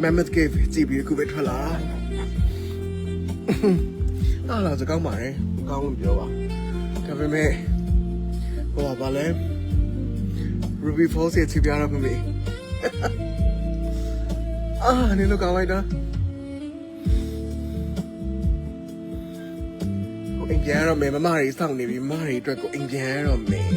Mammoth Cave ကြည့်ပြီးခုပဲထွက်လာတာလာစကောင်းပါတယ်ကောင်းလို့ပြောပါဒါပေမဲ့ဟိုပါလဲ Ruby Falls ရဲ့ကြည့်ပြရတော့မမေနင်တို့ကောင်းလိုက်တာကိုအိမ်ပြန်ရတော့မယ်မမတွေစောင့်နေပြီမမတွေအတွက်ကိုအိမ်ပြန်ရတော့မယ်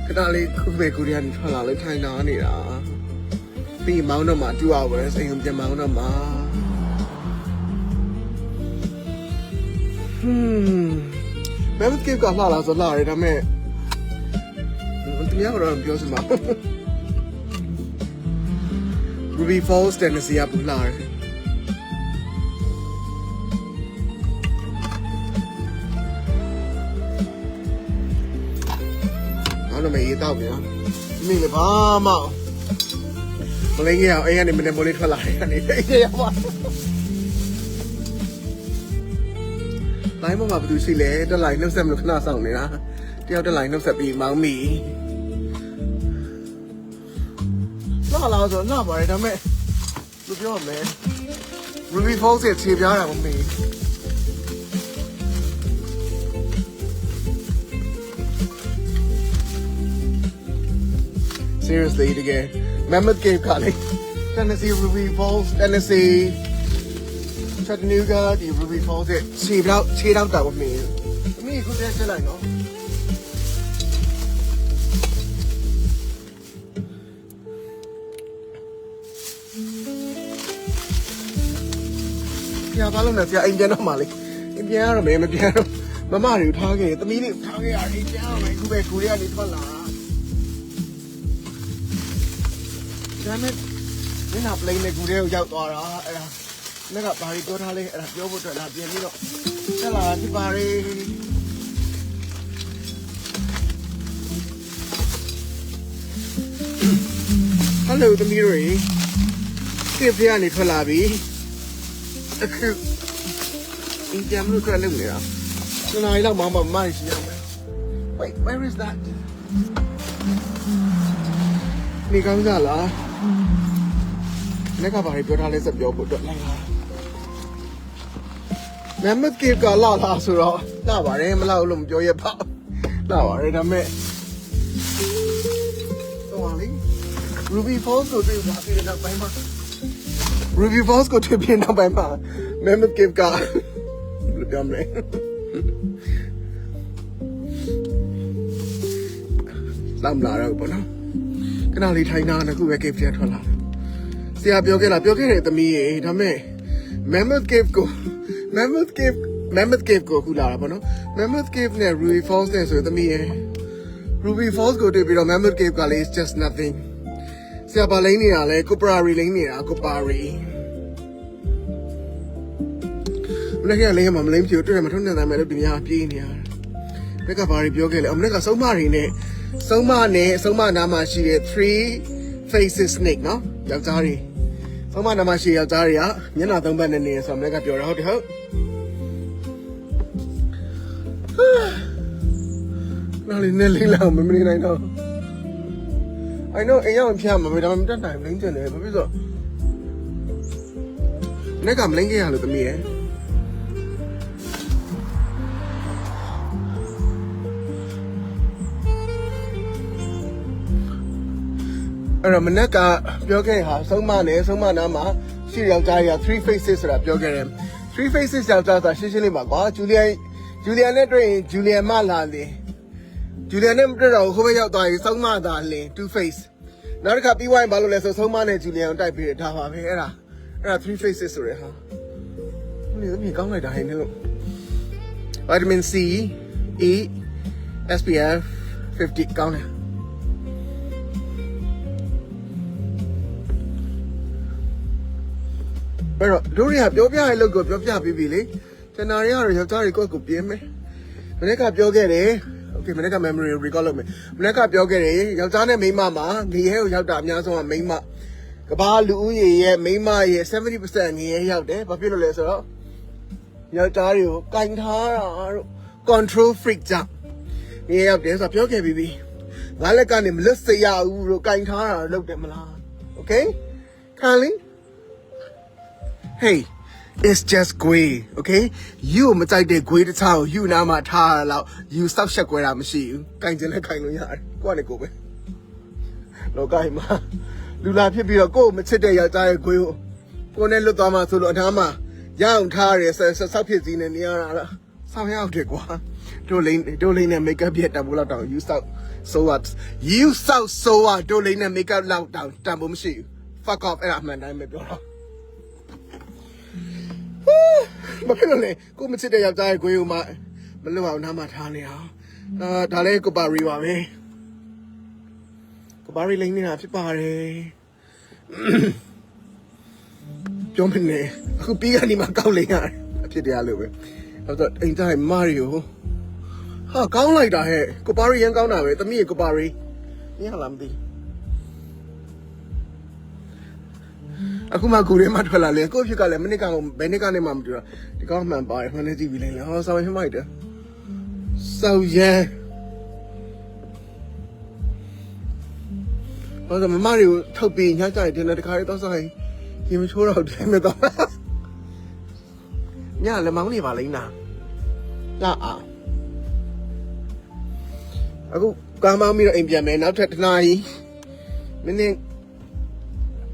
ခဏလေးခုပဲကိုရီးယားထွက်လာလို့ထိုင်နာနေတာပြီးမောင်းတော့မှ2 hours အိမ်ပြန်မောင်းတော့မှMammoth Cave ကလှလာဆိုလှရတယ်ဒါပေမဲ့တရားကတော့ပြောစမှာ Ruby Falls Tennessee ကပူလှတယ်နောက်တော့မရေးတော့ဗျာမိလေဘာမှမလင်းကြီးအောင်အိမ်ကနေမနေ့မိုးလေးထွက်လာတယ်ကနေအိမ်ရပါလိုင်းပေါ်မှာဘယ်သူရှိလဲတက်လိုက်နှုတ်ဆက်မလို့ခဏဆောင်နေတာတယောက်တက်လိုက်နှုတ်ဆက်ပြီးမောင်းမိလာဆိုလာပါတယ်ဒါပေမဲ့ဘယ်ပြောမလဲ Ruby Falls ရဲ့ခြေပြားတာမမေးSeriously again Mammoth Cave ကလေ Tennessee Ruby Falls Tennessee Chattanooga ဒီ Ruby Falls ရဲ့ခြေထောက်တာမမေးအမေခုတည်းချက်လိုက်နော်ဆရာဘာလို့လဲဆရာအိမ်ပြန်တော့မှလေအိမ်ပြန်ရတော့မယ်မပြန်တော့မမတွေထားခဲ့သမီးတွေထားခဲ့ရအိမ်ပြန်ရမယ်ခုပဲကိုရီးယားနေထွက်လာဒါနဲ့မင်းက plane နဲ့ကိုရီးယားကိုရောက်သွားတာအဲ့ဒါလက်ကဘာတွေပြောထားလဲအဲ့ဒါပြောဖို့အတွက်လာပြန်ပြီးတော့ဆက်လာဒီပါရီဟယ်လိုသမီးတွေခေဖျားနေထွက်လာပြီအခုအင်ဂျင်လို့ထွက်လို့နေတာကျွန်တော်လည်းမောင်မိုင်းရှိရမယ် Wait where is that နေကောင်းကြလားလက်ကဘာတွေပြောထားလဲစပြောဖို့အတွက်လိုက်လာ Mammoth Cave ကလာဆိုတော့လာပါတယ်မလောက်လို့မပြောရပါလာပါတယ်ဒါပေမဲ့တော့လေ Ruby Falls ကိုတွေ့ပါသေးတယ်နောက်ပိုင်းမှာRuby Falls ကိုတွေ့ပြီးနောက်ပိုင်းမှာ Mammoth Cave ကလို့ပြောမလဲလမ်းလာတော့ဘောနော်ခဏလေးထိုင်နာခုပဲ cave ပြန်ထွက်လာဆရာပြောခဲ့တယ်သမီးရေဒါပေမဲ့ Mammoth Cave ကိုခုလာတာဘောနော် Mammoth Cave နဲ့ Ruby Falls နဲ့ဆိုသမီးရေ Ruby Falls ကိုတွေ့ပြီးတော့ Mammoth Cave ကလည်း is just nothing ဆရာပါလိမ့်နေတာလဲကိုပရာရီလိမ့်နေတာကိုပါရီမနေ့ကလည်းမလိမ့်ပြတွေ့တယ်မထုံးနိုင်မယ်လို့ဒီများပြေးနေရတယ်ဘက်ကဘာတွေပြောခဲ့လဲအမနေ့ကဆုံးမတွေနဲ့ဆုံးမနာမှာရှိတဲ့3 faces snake နော်ယောက်ျားတွေဆုံးမနာမှာရှိယောက်ျားတွေကမျက်နှာ3ဘက်နဲ့နေဆိုတော့မနေ့ကပြောတာဟုတ်တယ်ဟုတ်နားလေးနဲ့လေးလောက်မနေနိုင်တော့I know အိမ်ရောက်ဖျားမှာဒါမှမတက်နိုင်မလိမ့်ကျင်တယ်ဘာဖြစ်လို့နေ့ကမလိမ့်ခဲ့ရလို့သမီးရဲ့အဲ့တော့မနေ့ကပြောခဲ့ဟာဆုံးမနာမှာရှိယောက်ျားတွေက3 faces ဆိုတာပြောခဲ့တယ်3 faces ယောက်ျားဆိုတာရှင်းလေးပါကွာဂျူလီယန်နဲ့တွေ့ရင်ဂျူလီယန်မလာလေဂျူလီယန်နဲ့မတွေ့တော့ခိုးပဲရောက်သွားရင်ဆုံးမသာလင်2 faceနောက်တစ်ခါပြီးဝိုင်းဘာလို့လဲဆိုဆုံးမနဲ့ဂျူလီယန်ကိုတိုက်ပြီးထားပါပဲအဲ့ဒါ3 faces ဆိုရဟာဒီသမီးကောင်းလိုက်တာဟဲ့နင်လို့ Vitamin C E SPF 50ကောင်းတယ်အဲ့တော့တို့တွေကပြောပြရလို့ကိုပြောပြပြီးပြီလေကျွန်တော်တွေကတော့ယောက်ျားတွေကိုယ့်ကိုပြင်းမယ်မနေ့ကပြောခဲ့တယ် Okay မနေ့က memory recall လုပ်မယ်မနေ့ကပြောခဲ့တယ်ယောက်ျားနဲ့မိန်းမမှာငရဲကိုရောက်တာအများဆုံးကမိန်းမကဘာလူဦးရေရဲ့မိန်းမရဲ့ 70% ငရဲရောက်တယ်ဘာဖြစ်လို့လဲဆိုတော့ယောက်ျားတွေကိုကင်ထားတာတို့ control freak ကြောင့် နေရောက်တယ်ဆိုပြောခဲ့ပြီးငါလက်ကနေမလွတ်စေရဘူးလို့ကင်ထားတာလုပ်တယ်မလား okay Carly hey it's just gui okay you မကြိုက်တဲ့ gui တစ်ခြားကို you နားမှာထားရလောက် you စောက်ချက်ကွဲတာမရှိဘူးကင်ကျင်လည်းကင်လို့ရတယ်ကိုယ့်နဲ့ကိုယ်ပဲလောကကြီးမှာလူလာဖြစ်ပြီးတော့ကိုယ်မချစ်တဲ့ယောက်ျားရဲ့ gui ကိုနဲ့လွတ်သွားမှဆိုလို့အနားမှာရအောင်ထားရတယ်စောက်ဖြစ်စည်းနေနေရတာလားဆောင်ရောက်တယ်ကွာတို့လိမ့်နဲ့ makeup ပြတံပိုးလောက်တောင် you စောက် so what you စောက် so what တို့လိမ့်နဲ့ makeup လောက်တောင်တံပိုးမရှိဘူး fuck off အဲ့ဒါအမှန်တိုင်းပဲပြောတော့ဘာဖြစ်လို့လဲကိုမချစ်တဲ့ယောက်ျားရဲ့ gui ကိုမှမလွတ်အောင်နားမှာထားနေအောင်ဒါလည်းကိုပါရီပါပဲကိုပါရီလိမ့်နေတာဖြစ်ပါတယ်ပြောမနေအခုပြီးကနေမှကောက်လိုက်ရတယ်အဖြစ်တရားလို့ပဲအဲ့တော့အိမ်သားမာရီယိုဟာကောင်းလိုက်တာဟဲ့ကိုပါရီရန်ကောင်းတာပဲသမီးကိုပါရီမင်းဟာလားမသိအခုမှကိုရဲမှထွက်လာလေကိုဖြစ်ကလည်းမနစ်ကောင်ဘယ်နှစ်ကနေမှမတူတော့ဒီကောင်မှန်ပါတယ်မှန်နေကြည့်ပြီးလေဟောဆောင်းရမိုက်တယ်ဆောင်းရန်ဘာလို့မမရီကိုထုတ်ပြီးညကြိုက်တယ်လည်းတခါလေးတော့ဆိုင်ရင်မချိုးတော့တယ်မဲ့တော့ညလည်းမောင်းနေပါလိမ့်နာလာအခုကားမောင်းပြီးတော့အိမ်ပြန်မယ်နောက်ထပ်တစ်နာရီမိနစ်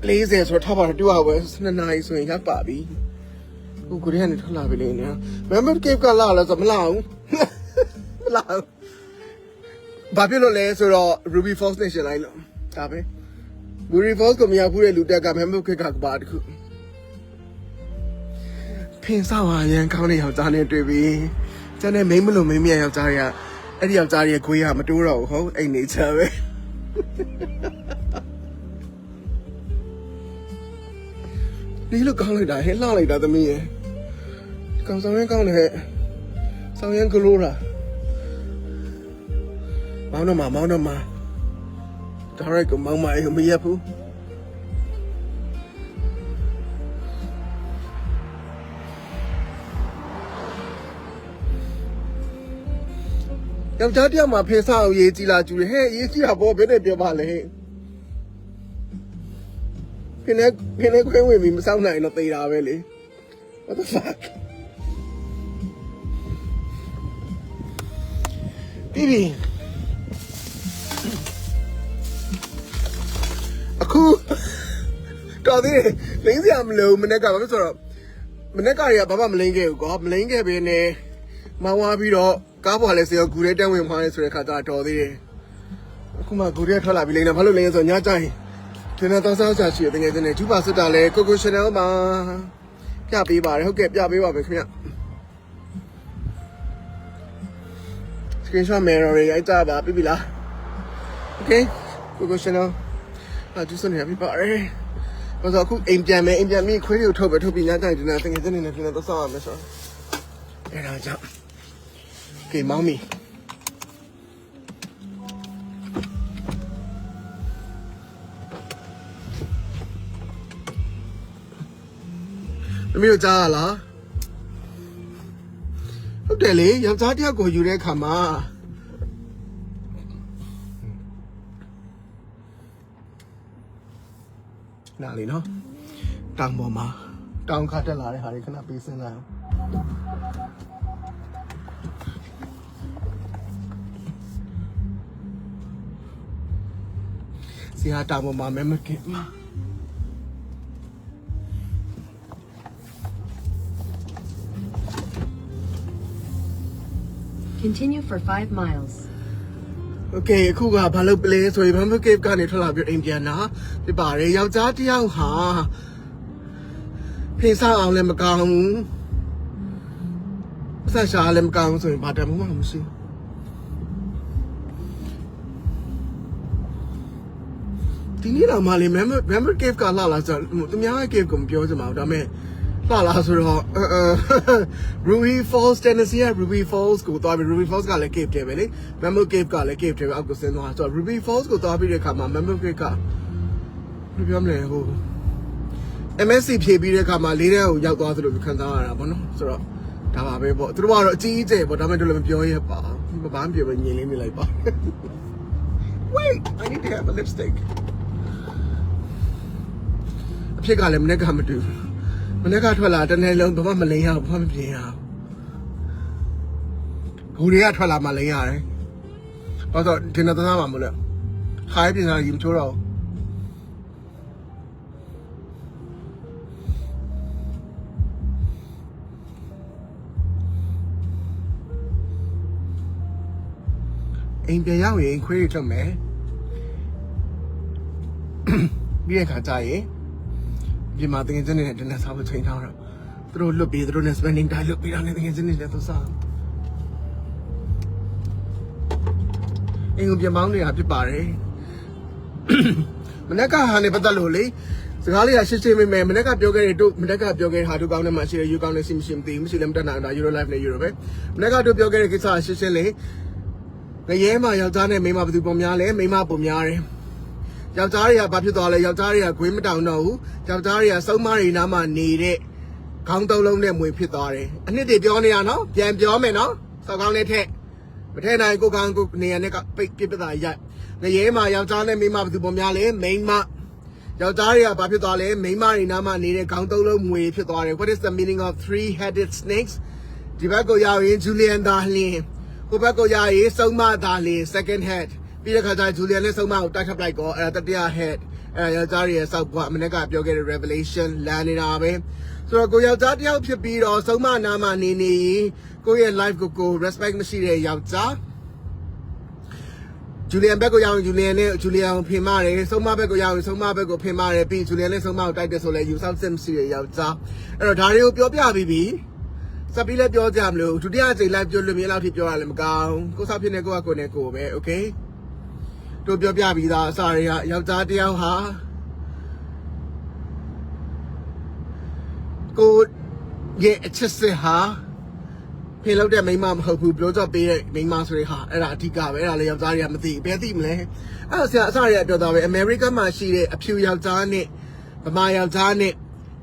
40ဆိုတော့ထားပါတော့2 hours 2နာရီဆိုရင်ရောက်ပါပြီအခုကိုရီးယားနဲ့ထွက်လာပြီလေနော် member cave ကလာလားဆိုမလာဘူးမလာဘူးဘာဖြစ်လို့လဲဆိုတော့ Ruby Falls Nation လိုက်လို့ဒါပဲ Ruby Falls ကိုမရောက်ဘူးတဲ့လူတက်က member cave ကပါတခုဖင်ဆောက်ဟာရန်ကောင်းတဲ့ယောက်ျားနဲ့တွေ့ပြီကျန်တဲ့မိန်းမလို့မိန်းမယောက်ျားတွေကအဲ့ဒီယောက်ျားရဲ့ခွေးကမတိုးတော့ဘူးဟုတ်အိမ်နေချပဲဒီလိုကောင်းလိုက်တာဟဲ့လှလိုက်တာသမီးရဲ့ကောင်ဆောင်ရင်ကောင်းတယ်ဆောင်ရင်ကလိုးတာမောင်းတော့မှာဒါရိုက်ကမောင်းမအေးမရက်ဘူးယောက်ျားတယောက်မှာဖေးဆောက်ရေးကြည့်လာကြည့်ဟဲ့ရေးကြည့်တာဘောဘယ်နဲ့ပြောပါလဲဖင်းနေခွင့်ဝင်ပြီးမစောင့်နိုင်တော့သေတာပဲလေ what the fuck ပြီးအခုတော်သေးလိမ့်စရာမလိုမနေ့ကဘာလို့ဆိုတော့မနေ့ကတွေကဘာမှမလိမ့်ခဲ့ဘူးကွာမလိမ့်ခဲ့ပဲနဲ့မောင်းသွားပြီးတော့ကားပေါ်လည်းစေရောဂူရဲတန်းဝင်မှားနေဆိုတဲ့ခါကျတော့သေးတယ်အခုမှဂူရဲထွက်လာပြီးလိမ့်နေဘာလို့လိမ့်ဆိုညကြိုင်ဒီနေ့တော့ဆောက်ချရှိတဲ့ငယ်ချင်းတွေဂျူပါစစ်တာလဲကိုကိုရှင်နယ်မှာပြပေးပါတယ်ဟုတ်ကဲ့ပြပေးပါမယ်ခင်ဗျ screenshot mirror ရိုက်ကြပါပြီလား okay ကိုကိုရှင်နယ်ကျူးစနေပြပါတယ်ဘာလို့အခုအိမ်ပြန်မယ်အိမ်ပြန်ပြီးခွေးတွေကိုထုတ်ပြီးညကြိုင်ဒီနေ့ငယ်ချင်းတွေနဲ့ဒီနေ့တော့ဆောက်ရမယ်ဆိုတော့အဲ့ဒါကြောင့်ကဲမောင်မီသမီးတို့ကြားရလားဟုတ်တယ်လေယောက်ျားတယောက်ကိုယူတဲ့အခါမှာနားလေနော်တောင်ပေါ်မှာတောင်ခါတက်လာတဲ့ဟာတွေခဏပေးစင်းလိုက်အောင်စီဟာတောင်ပေါ်မှာမဲမကင်မှာContinue for 5 miles. Okay အခုကဘာလို့ပလဲဆိုရင် Member Cave ကနေထွက်လာပြီးအိမ်ပြန်တာပြပါတယ်ယောက်ျားတစ်ယောက်ဟာဖေးစားအောင်လည်းမကောင်းဘူးဆက်ရှာလည်းမကောင်းဘူးဆိုရင်ဘာတမ်းမှမရှိဒီနေ့တော့မလေး Member Cave ကလာဆိုတော့သူများရဲ့ cave ကိုမပြောချင်ပါဘူးဒါပေမဲ့လာဆိုတော့Ruby Falls Tennessee က Ruby Falls ကိုသွားပြီး Ruby Falls ကလည်း cave တယ်ပဲလေ Mammoth Cave ကလည်း cave တယ်ပဲအောက်ကိုဆင်းသွားဆိုတော့ Ruby Falls ကိုသွားပြီးတဲ့အခါမှာ Mammoth Cave ကဘယ်လိုပြောမလဲဟို MSC ဖြည့်ပြီးတဲ့အခါမှာလေးတဲ့ကိုရောက်သွားသလိုခံစားရတာပေါ့နော်ဆိုတော့ ဒါပါပဲပေါ့သူတို့ကတော့အကြီးအကျယ်ပေါ့ဒါပေမဲ့တို့လည်းမပြောရပါဘာမှပြောမငြင်းလေးနေလိုက်ပါ Wait I need to have a lipstick အဖြစ်ကလည်းမနေ့ကမတူမနေ့ကထွက်လာတနေ့လုံးဘာမှမလိမ်ရဘူးဘာမှမပြင်ရဘူးဂူတွေကထွက်လာမှလိမ်ရတယ်ဘာလို့ဒီနေ့သားမှမလို့ခိုင်းပြင်စားရင်ချိုးတော့အိမ်ပြန်ရောက်ရင်ခွေးရထုတ်မယ်ပြီးတဲ့ခါကျရင်ဒီမှာတကယ်ချင်းနေတဲ့နက်စားဖို့ချိန်ထားတော့သူတို့လွတ်ပြီးသူတို့နဲ့ spending time လွတ်ပြီးတော့လည်းတကယ်ချင်းနေတဲ့သူစားအိမ်ကိုပြန်ပေါင်းနေတာဖြစ်ပါတယ်မနေ့ကဟာနေပတ်သက်လို့လေစကားလေးကရှင်းရှင်းမေးမနေ့ကပြောခဲ့တဲ့တို့မနေ့ကပြောခဲ့တဲ့ဟာတို့ကောင်းတဲ့မှာရှိတယ်ယူကောင်းတဲ့စီမရှိမသိဘူးမရှိလည်းမတက်နိုင်တာ Euro Life နဲ့ Euro ပဲမနေ့ကတို့ပြောခဲ့တဲ့ကိစ္စရှင်းရှင်းလေးငရဲမှာယောက်ျားနဲ့မိန်းမဘယ်သူပုံများလဲမိန်းမပုံများတယ်ယောက်ျားတွေကဘာဖြစ်သွားလဲယောက်ျားတွေကခွေးမတောင်တော့ဘူးယောက်ျားတွေကစုံမတွေနားမှာနေတဲ့ခေါင်းသုံးလုံးနဲ့မွေဖြစ်သွားတယ်အနှစ်တည်းပြောနေရနော်ပြန်ပြောမယ်နော်စောက်ကောင်းလေးထက်မထဲနိုင်ကိုကောင်းကိုနေရနဲ့ကပိတ်ပြပတာရိုက်ငရဲမှာယောက်ျားနဲ့မိန်းမဘယ်သူပုံများလဲမိန်းမယောက်ျားတွေကဘာဖြစ်သွားလဲမိန်းမတွေနားမှာနေတဲ့ခေါင်းသုံးလုံးမွေဖြစ်သွားတယ် What is the meaning of three-headed snakes ဒီဘက်ကိုရောက်ရင် Julian Darlin ဟိုဘက်ကိုရောက်ရင်စုံမ Darlin second headပြီးတဲ့ခါကျဂျူလီယန်နဲ့ဆုံးမကိုတိုက်ခတ်လိုက်တော့အဲ့ဒါတတိယ head အဲ့ဒါယောက်ျားရဲ့စောက်ကွာမနေ့ကပြောခဲ့တဲ့ revelation လမ်းနေတာပဲဆိုတော့ကိုယောက်ျားတယောက်ဖြစ်ပြီးတော့ဆုံးမနာမနေနေကိုရဲ့ life ကို respect မရှိတဲ့ယောက်ျားဂျူလီယန်ဘက်ကိုရောက်ရင်ဂျူလီယန်နဲ့ဂျူလီယန်ကိုဖင်မာတယ်ဆုံးမဘက်ကိုရောက်ရင်ဆုံးမဘက်ကိုဖင်မာတယ်ပြီးဂျူလီယန်နဲ့ဆုံးမကိုတိုက်တယ်ဆိုလဲယူဆောက်စစ်မရှိတဲ့ယောက်ျားအဲ့တော့ဒါတွေကိုပြောပြပြီးပြီစပီးလည်းပြောကြမလို့ဒုတိယအကြိမ် live ပြောလို့မြင်လောက်ထိပြောရလည်းမကောင်းကိုဆောက်ဖြစ်နေကိုကကိုနဲ့ကိုပဲ okayတို့ပြောပြပြီးသားအစားတွေကယောက်ျားတယောက်ဟာကိုရဲ့အချစ်စစ်ဟာဖင်လောက်တဲ့မိန်းမမဟုတ်ဘူးပြောကြပေးတဲ့မိန်းမဆိုတဲ့ဟာအဲ့ဒါအဓိကပဲအဲ့ဒါလည်းယောက်ျားတွေကမသိဘယ်သိမလဲအဲ့ဒါဆရာအစားတွေကပြောသားပဲအမေရိကန်မှာရှိတဲ့အဖြူယောက်ျားနဲ့ဗမာယောက်ျားနဲ့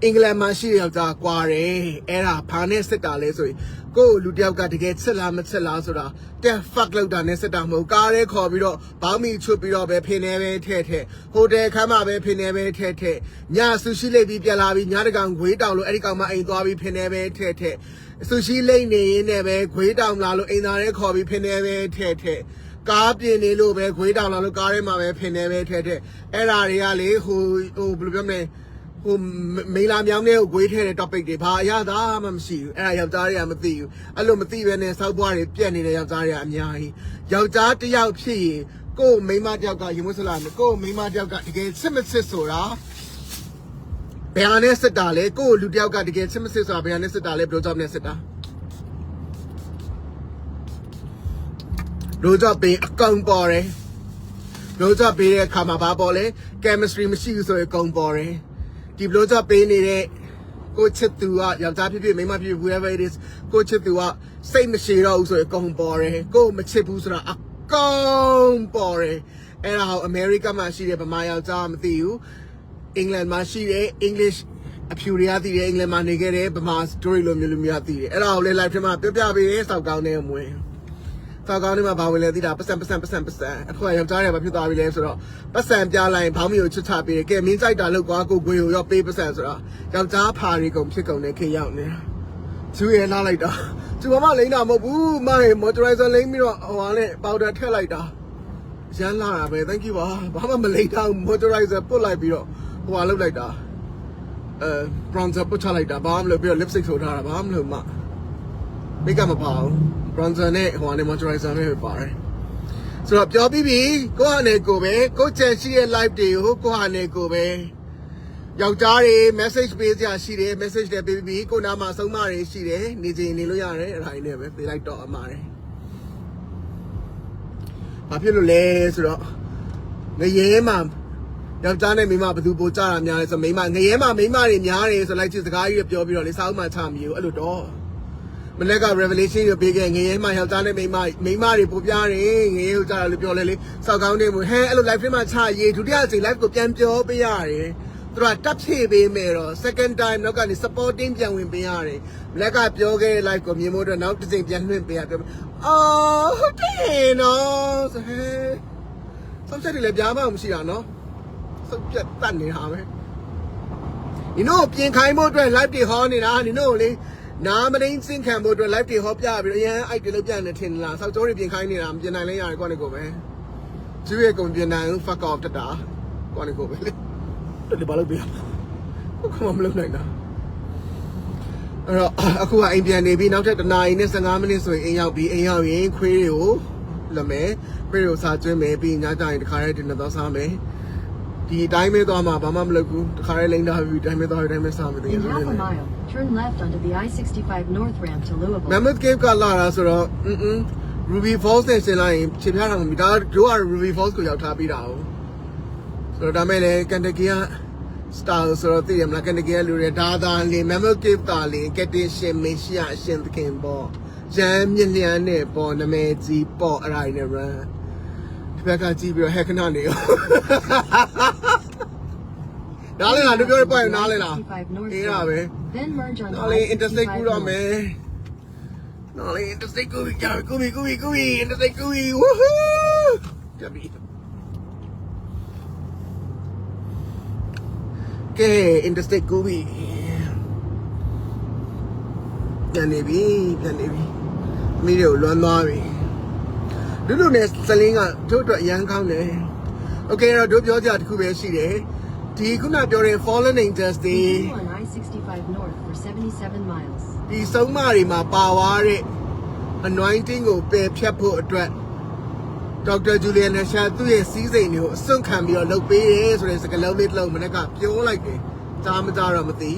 အင်္ဂလန်မှာရှိတဲ့ယောက်ျားကွာတယ်အဲ့ဒါဘာနဲ့စစ်တာလဲဆိုရင်ကိုလူတယောက်ကတကယ်ချစ်လားမချစ်လားဆိုတာတက် fuck လောက်တာနဲ့စစ်တာမဟုတ်ကားရဲခေါ်ပြီးတော့ဘောင်းမီချွတ်ပြီးတော့ပဲဖင်နေပဲထဲဟိုတယ်ခမ်းမှာပဲဖင်နေပဲထဲညဆူရှိလိပ်ပြီးပြန်လာပြီးညတကောင်ဂွေးတောင်လို့အဲ့ဒီကောင်မအိမ်သွားပြီးဖင်နေပဲထဲဆူရှိလိပ်နေရင်းနဲ့ပဲဂွေးတောင်လာလို့အိမ်သားရဲခေါ်ပြီးဖင်နေပဲထဲကားပြင်နေလို့ပဲဂွေးတောင်လာလို့ကားထဲမှာပဲဖင်နေပဲထဲအဲ့ဓာတွေကလေဟိုဘယ်လိုပြောမလဲဟိုမေလာမြောင်းတဲ့ကိုဂွေးထဲတဲ့ topic တွေဘာအရသာမှမရှိဘူးအဲ့ဒါယောက်ျားတွေကမသိဘူးအဲ့လိုမသိဘဲနဲ့စောက်ပွားတွေပြက်နေတဲ့ယောက်ျားတွေကအများကြီးယောက်ျားတစ်ယောက်ဖြစ်ရင်ကို့မိန်းမတစ်ယောက်ကရေမွှစလာမယ်ကို့မိန်းမတစ်ယောက်ကတကယ်စစ်မစစ်ဆိုတာဘယ်ဟာနဲ့စစ်တာလဲကို့လူတစ်ယောက်ကတကယ်စစ်မစစ်ဆိုတာဘယ်ဟာနဲ့စစ်တာလဲဘယ်လိုကြောင့်နဲ့စစ်တာလိုကြပေးအကောင်ပေါ်တယ်လိုကြပေးတဲ့အခါမှာဘာပေါ်လဲ chemistry မရှိဘူးဆိုရင်အကောင်ပေါ်တယ်ဒီဘလို့ကြပေးနေတဲ့ကိုချစ်သူကယောက်ျားဖြစ်ဖြစ်မိန်းမဖြစ်ဖြစ် whoever it is ကိုချစ်သူကစိတ်မရှိတော့ဘူးဆိုရင်အကုန်ပေါ်တယ်ကိုမချစ်ဘူးဆိုတာအကုန်ပေါ်တယ်အဲ့ဒါဟောအမေရိကမှာရှိတဲ့ဗမာယောက်ျားမသိဘူးအင်္ဂလန်မှာရှိတဲ့ English အဖြူတွေကသိတယ်အင်္ဂလန်မှာနေခဲ့တဲ့ဗမာ story လိုမျိုးများသိတယ်အဲ့ဒါကိုလေ live ထဲမှာပြောပြပေးတယ်စောက်ကောင်းနေမွေးစောက်ကောင်းနေမှာဘာဝင်လဲသိတာပတ်စံအခုကယောက်ျားတွေကဘာဖြစ်သွားပြီလဲဆိုတော့ပတ်စံပြလိုက်ဘောင်းမီကိုချစ်ချပေးတယ်ကဲမင်းကြိုက်တာလို့ကွာကိုကိုကိုရောပေးပတ်စံဆိုတော့ယောက်ျားဖာတွေကုန်ဖြစ်ကုန်နေခေရောက်နေတာသူရလာလိုက်တာသူမလိမ့်တာမဟုတ်ဘူးမရဲ့ moisturizer လိမ့်ပြီးတော့ဟိုဟာနဲ့ powder ထည့်လိုက်တာရမ်းလာတာပဲ thank you ပါဘာမှမလိမ့်တာ moisturizer ပုတ်လိုက်ပြီးတော့ဟိုဟာလုပ်လိုက်တာbronzer ပုတ်ချလိုက်တာဘာမှမလုပ်ပြီးတော့ lipstick ထိုးထားတာဘာမှမလုပ်မှမိတ်ကမပါဘူး bronzer နဲ့ဟိုဟာနဲ့ moisturizer နဲ့ပဲပါတယ်ဆိုတော့ပြောပြီးပြီကိုဟာနဲ့ကိုပဲကိုချန်ရှိရဲ့ live တွေကိုကိုဟာနဲ့ကိုပဲယောက်ျားတွေ message ပေးကြရှိတယ် message တွေပေးပြီးကိုနာမှာဆုံးမတွေရှိတယ်နေချင်နေလို့ရတယ်အဲ့ဒါကြီးနဲ့ပဲပေးလိုက်တော့အမှားတယ်ဘာဖြစ်လို့လဲဆိုတော့ငရဲမှာယောက်ျားနဲ့မိန်းမဘယ်သူပိုကြတာများလဲဆိုမိန်းမငရဲမှာမိန်းမတွေများတယ်ဆိုလိုက်ချစ်စကားကြီးပြောပြီးတော့လေစာအုပ်မှာချမျိုးအဲ့လိုတော့မနေ့က revelation ကိုပေးခဲ့ငရဲမှာယောက်ျားနဲ့မိန်းမတွေပိုပြားတယ်ငရဲကိုကြတာလို့ပြောလဲလေစောက်ကောင်းနေမှုဟဲအဲ့လို live ထဲမှာချရေးဒုတိယအချိန် live ကိုပြန်ပြောပေးရတယ်သူ သူကတပ်ဖြည့်ပေးမယ်တော့ second time နောက်ကနေ supporting ပြန်ဝင်ပေးရတယ် black ကပြောခဲ့တဲ့ live ကိုမြင်ဖို့အတွက်နောက်တစ်ချိန်ပြန်လွှင့်ပေးရပြောအော်ဟုတ်တယ်နော်ဆိုဟဲ့စောင့်ချက်တွေလည်းပြားမှမရှိတာနော်စုပ်ပြတ်တတ်နေတာပဲဒီတို့ပြင်ခိုင်းဖို့အတွက် live တွေဟောနေတာဒီတို့လေနာမရင်းစင်ခံဖို့အတွက် live တွေဟောပြပြီးတော့အရင်အိုက်တွေလောက်ပြနေထင်လားစောက်ကြောတွေပြင်ခိုင်းနေတာမပြင်နိုင်လဲရတယ်ကောနဲ့ကိုပဲကျူးရဲ့ကုန်ပြင်နိုင် fuck off တက်တာကောနဲ့ကိုပဲလေဒီဘာလို့ပြဘယ်မှမလုပ်နိုင်တာအဲ့တော့အခုကအိမ်ပြန်နေပြီနောက်ထပ်တနာရီနဲ့15မိနစ်ဆိုရင်အိမ်ရောက်ပြီးအိမ်ရောက်ရင်ခွေးတွေကိုလွတ်မယ်ခွေးတွေကိုစားကျွင်းမယ်ပြီးညကြရင်တခါရဲတင်တော့စားမယ်ဒီအတိုင်းပဲသွားမှာဘာမှမလုပ်ဘူးတခါရဲလိမ့်ထားပြီးတိုင်းပဲသွားပြီးတိုင်းပဲစားမယ်တကယ် In ဆို half ရင် a mile, turn left onto the I-65 North ramp to Louisville. Mammoth Cave ကလာတာဆိုတော့Ruby Falls နဲ့ဆင်လိုက်ရင်ခြေပြားတာမပြီးဒါတို့က Ruby Falls ကိုရောက်ထားပြီးတာဟုတ်ဆိုတော့ဒါမဲ့လေ Kentucky က style ဆိုတော့သိရမလား Kentucky ကလူတွေဒါသာလင် Mammoth Cave တာလင်ကက်တင်ရှင်မေရှိယအရှင်သခင်ပေါ့ရမ်းမြင့်လျန်းနဲ့ပေါ့နမဲကြီးပေါ့အဲ့ဒါတွေနဲ့ run ဒီဘက်ကကြည့်ပြီးတော့ဟက်ခဏနေရောနားလဲလားတို့ပြောရပေါ့နားလဲလား I-65 North အေးတာပဲ Then merge onto နားလေး interstate ကူ I-65 တော့ North. မယ်နားလေး interstate ကူကြာကူဘီ interstate ကူဘီ woohoo ကြပြီကဲ interstate ကူဘီပြန်နေပြီမိတွေကိုလွမ်းသွားပြီလူနဲ့စလင်းကတို့အတွက်အရန်ကောင်းတယ်โอเคတော့တို့ပြောကြတစ်ခုပဲရှိတယ်ဒီခုနပြောတဲ့ fallen angels တွေ Continue on I-65 North for 77 miles. ဒီဆုံးမတွေမှာပါသွားတဲ့ anointing ကိုပယ်ဖြတ်ဖို့အတွက်ဒေါက်တာဂျူလီယန်နရှာသူ့ရဲ့စီးစိမ်တွေကိုအစွန့်ခံပြီးတော့လုပ်ပေးတယ်ဆိုတဲ့စကားလုံးလေးတစ်လုံးမနေ့ကပြောလိုက်တယ်ကြားမကြားတော့မသိ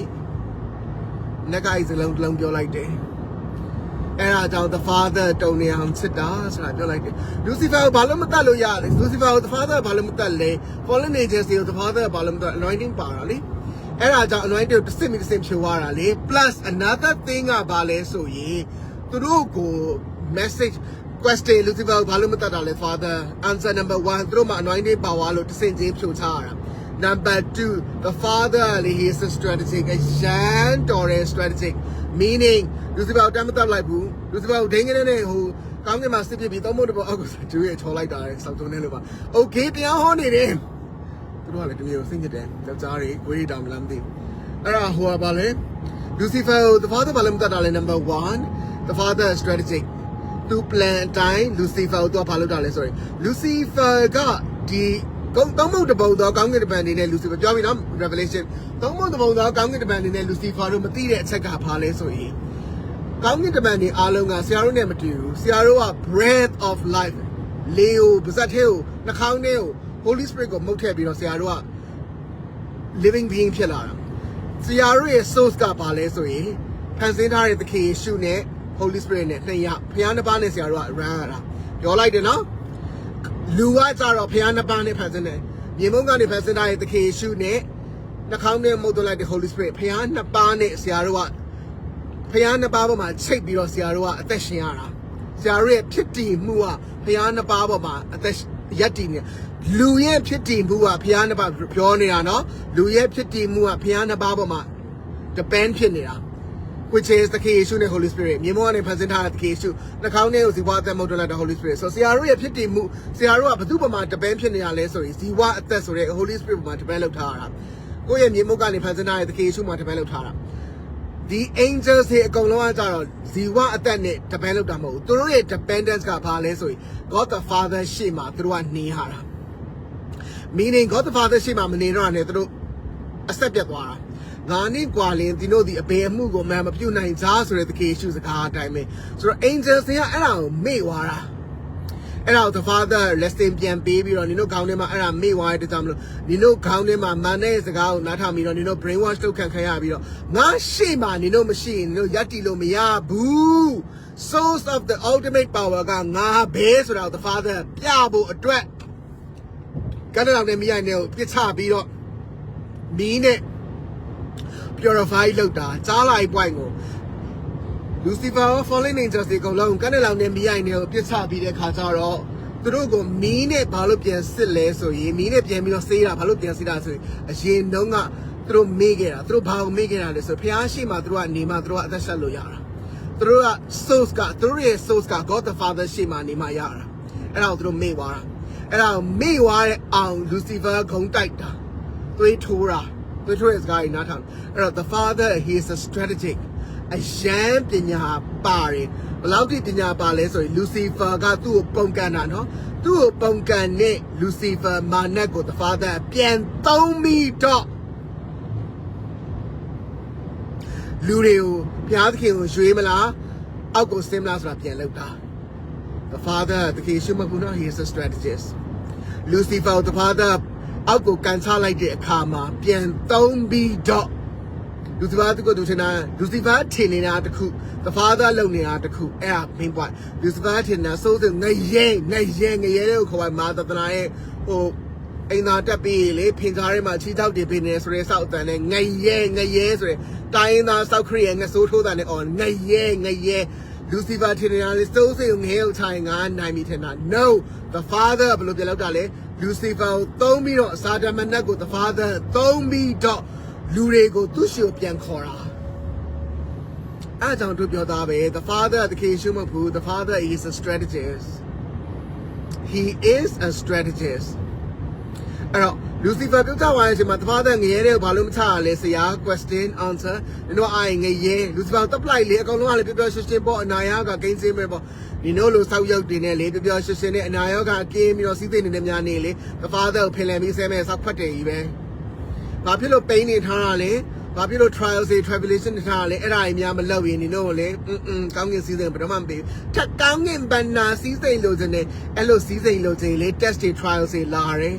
မနေ့ကအဲ့စကားလုံးတစ်လုံးပြောလိုက်တယ်အဲ့ဒါကြောင့် the father တုံနေအောင်စစ်တာဆိုတာပြောလိုက်တယ် Lucifer ကိုဘာလို့မတတ်လို့ရလဲ Lucifer ကို the father ဘာလို့မတတ်လဲ fallen angels ကို the father ဘာလို့မတတ် anointing ပါတာလေအဲ့ဒါကြောင့် anointing ကိုတစ်စင်ဖြိုသွားတာလေ plus another thing ကဘာလဲဆိုရင်သူတို့ကို message question Lucifer ကိုဘာလို့မတတ်တာလဲ father answer number 1သူတို့မှာ anointing ပါသွားလို့တစ်စင်ချင်းဖြိုချရတာNumber 2, the father he is a strategic, a giant or a strategic, meaning Lucifer တမ်းမတက်လိုက်ဘူး Lucifer ကိုဒိန်းကနေဟိုကောင်းကင်မှာစစ်ပြပြီးသုံးဖို့တပေါ်အောက်ကကျူးရဲ့ချော်လိုက်တာလေစောက်စုံနေလို့ပါ Okay တရားဟောနေတယ်သူတို့ကလည်းတမျိုးစိတ်ညစ်တယ်ယောက်ျားတွေကိုယ်ရီတောင်မလားမသိဘူးအဲ့ဒါဟိုကပါလေ Lucifer ကို the father ဘာလို့မတက်တာလဲ number 1 the father is strategic သူ plan အတိုင်း Lucifer ကိုသူကဘာလုပ်တာလဲဆိုရင် Lucifer ကဒီသုံးဖို့တပုံတော့ကောင်းကင်တပံနေနဲ့ Lucifer ပြောပြီနော် Revelation သုံးဖို့တပုံတော့ကောင်းကင်တပံနေနဲ့ Lucifer တို့မသိတဲ့အချက်ကဘာလဲဆိုရင်ကောင်းကင်တမန်တွေအားလုံးကဆရာတို့နဲ့မတူဘူးဆရာတို့က breath of life လေကိုပါဇက်ထဲကိုနှာခေါင်းထဲကို Holy Spirit ကိုမှုတ်ထည့်ပြီးတော့ဆရာတို့က living being ဖြစ်လာတာဆရာတို့ရဲ့ source ကဘာလဲဆိုရင်ဖန်ဆင်းထားတဲ့သခင်ယေရှုနဲ့ Holy Spirit နဲ့နှစ်ယောက်ဖခင်နှစ်ပါးနဲ့ဆရာတို့က run ရတာပြောလိုက်တယ်နော်လူကကြတော့ဖခင်နှစ်ပါးနဲ့ဖန်ဆင်းတယ်မြေမုံကနေဖန်ဆင်းထားတဲ့သခင်ယေရှုနဲ့နှာခေါင်းထဲမှုတ်သွင်းလိုက်တဲ့ Holy Spirit ဖခင်နှစ်ပါးနဲ့ဆရာတို့ကဖျားနှစ်ပါးပေါ်မှာချိတ်ပြီးတော့ဆရာတို့ကအသက်ရှင်ရတာဆရာတို့ရဲ့ဖြစ်တည်မှုကဖျားနှစ်ပါးပေါ်မှာအသက်ရပ်တည်နေလူရဲ့ဖြစ်တည်မှုကဖျားနှစ်ပါးပြောနေတာနော်လူရဲ့ဖြစ်တည်မှုကဖျားနှစ်ပါးပေါ်မှာ depend ဖြစ်နေတာ which is the case နဲ့ Holy Spirit မြေမောကနေဖန်ဆင်းထားတဲ့ case နှာခေါင်းထဲကိုဇီဝအသက်မဟုတ်တော့တဲ့ Holy Spirit ဆိုဆရာတို့ရဲ့ဖြစ်တည်မှုဆရာတို့ကဘယ်သူ့ပေါ်မှာ depend ဖြစ်နေရလဲဆိုရင်ဇီဝအသက်ဆိုတဲ့ Holy Spirit ပေါ်မှာ depend လုပ်ထားတာကိုယ့်ရဲ့မြေမောကနေဖန်ဆင်းထားတဲ့ case မှာ depend လုပ်ထားတာဒီ angels တွေအကုန်လုံးကကြတော့ဇီဝအသက်နဲ့ depend လုပ်တာမဟုတ်ဘူးသူတို့ရဲ့ dependence ကဘာလဲဆိုရင် God the Father ရှေ့မှာသူတို့ကနေရတာ meaning God the Father ရှေ့မှာမနေတော့နဲ့သူတို့အဆက်ပြတ်သွားတာငါနဲ့ကွာလင်းဒီတို့ဒီအဘယ်အမှုကိုမှမပြုတ်နိုင်သားဆိုတဲ့တကယ်ရှုစကားအတိုင်းပဲဆိုတော့ angels တွေကအဲ့ဒါကိုမေ့သွားတာအဲ့ဒါကို the father lesson ပြန်ပေးပြီးတော့နင်တို့ခေါင်းထဲမှာအဲ့ဒါမေ့သွားတဲ့တကြောင်မလို့နင်တို့ခေါင်းထဲမှာမန်တဲ့စကားကိုနားထောင်ပြီးတော့နင်တို့ brain wash လုပ်ခံရပြီးတော့ငါရှေ့မှာနင်တို့မရှိရင်နင်တို့ယက်တီလို့မရဘူး source of the ultimate power ကငါဘဲဆိုတာကို the father ပြဖို့အတွက်ကန်းတော်နဲ့မိရိုင်နဲ့ကိုပြစ်ချပြီးတော့မီးနဲ့ purify လုပ်တာကြားလိုက် point ကို Lucifer fallen angels တွေအကုန်လုံးကန်းတော်နဲ့မိရိုင်နဲ့ကိုပြစ်ချပြီးတဲ့ခါကျတော့သူတို့ကိုမီးနဲ့ဘာလို့ပြန်စစ်လဲဆိုရင်မီးနဲ့ပြန်ပြီးတော့ဆေးတာဘာလို့ပြန်ဆေးတာဆိုရင်အရင်တုန်းက သူတို့မေးခဲ့တာသူတို့ဘာကိုမေးခဲ့တာလဲဆိုဖျားရှိမှသူတို့ကနေမှသူတို့ကအသက်ဆက်လို့ရတာသူတို့က source ကသူတို့ရဲ့ source က God the Father ရှိမှနေမှရတာအဲ့ဒါကိုသူတို့မေ့သွားတာအဲ့ဒါကိုမေ့သွားတဲ့အောင် Lucifer ဂုံတိုက်တာသွေးထိုးတာသွေးထိုးတဲ့စကားကြီးနားထောင်အဲ့တော့ the Father he is a strategic အရန်ပညာပါတယ်ဘယ်လောက်ထိပညာပါလဲဆိုရင် Lucifer ကသူ့ကိုပုံကန်တာနော်သူ့ကိုပုံကန်တဲ့ Lucifer မာနက်ကို the Father ပြန်သုံးပြီးတော့လူတွေကိုဘုရားသခင်ကိုရွေးမလားအောက်ကိုဆင်းမလားဆိုတာပြန်လုပ်တာ the Father တကယ်ရှိမှဘူးနော် he is a strategist Lucifer the Father အောက်ကိုကန်ချလိုက်တဲ့အခါမှာပြန်သုံးပြီးတော့Lucifer သူကိုသူထင်တာ Lucifer ထင်နေတာတခု the Father လုံနေတာတခုအဲ့ဒါ main point Lucifer ထင်တာစိုးစိုးငရဲတွေကိုခေါ်ပါမာသနာရဲ့ဟိုအိမ်သာတက်ပြီးလေဖင်ကားထဲမှာချီတောက်တင်ပေးနေဆိုရဲစောက်အတန်နဲ့ငရဲဆိုရဲတိုင်းသားစောက်ခရီးငဆိုးထိုးတာနဲ့အော်ငရဲ Lucifer ထင်နေတာလေစိုးစိုးငဲကိုချိုင်ငါနိုင်ပြီထင်တာ no the Father ဘယ်လိုပြန်လောက်တာလဲ Lucifer ကိုသုံးပြီးတော့စာတမန်နဲ့ကို the Father သုံးပြီးတော့လူတွေကိုသူ့ရှိကိုပြန်ခေါ်တာအဲ့ကြောင့်တို့ပြောသားပဲ the Father တကယ်ရှိမှဘူး the Father is a strategist he is a strategist အဲ့တော့ Lucifer ပြောကြသွားတဲ့အချိန်မှာ the Father ငရဲတဲ့ဘာလို့မချရလဲဆရာ question answer တို့အိုင်ငရဲ Lucifer တပ်လိုက်လေအကောင်လုံးကလေပြောရှင်းရှင်းပေါ့အနာရောကဂိမ်းစင်းပဲပေါ့ဒီနို့လို့စောက်ရုပ်တင်နေလေပြောရှင်းရှင်းနဲ့အနာရောကကင်းပြီးတော့စီးသိနေနေများနေလေ the Father ကိုဖင်လန်ပြီးဆဲမဲ့စောက်ခွက်တယ်ကြီးပဲဘာဖြစ်လို့ပိန်းနေထားတာလဲဘာဖြစ်လို့ trials တွေ tribulation တွေထားတာလဲအဲ့ဒါကြီးများမလုပ်ရင်ဒီနို့လေကောင်းကင်စီးစိမ်ဘယ်တော့မှမပေးထက်ကောင်းကင်ဘန္နာစီးစိမ်လို့ခြင်းနဲ့အဲ့လိုစီးစိမ်လို့ခြင်းလေ test တွေ trials တွေလာတယ်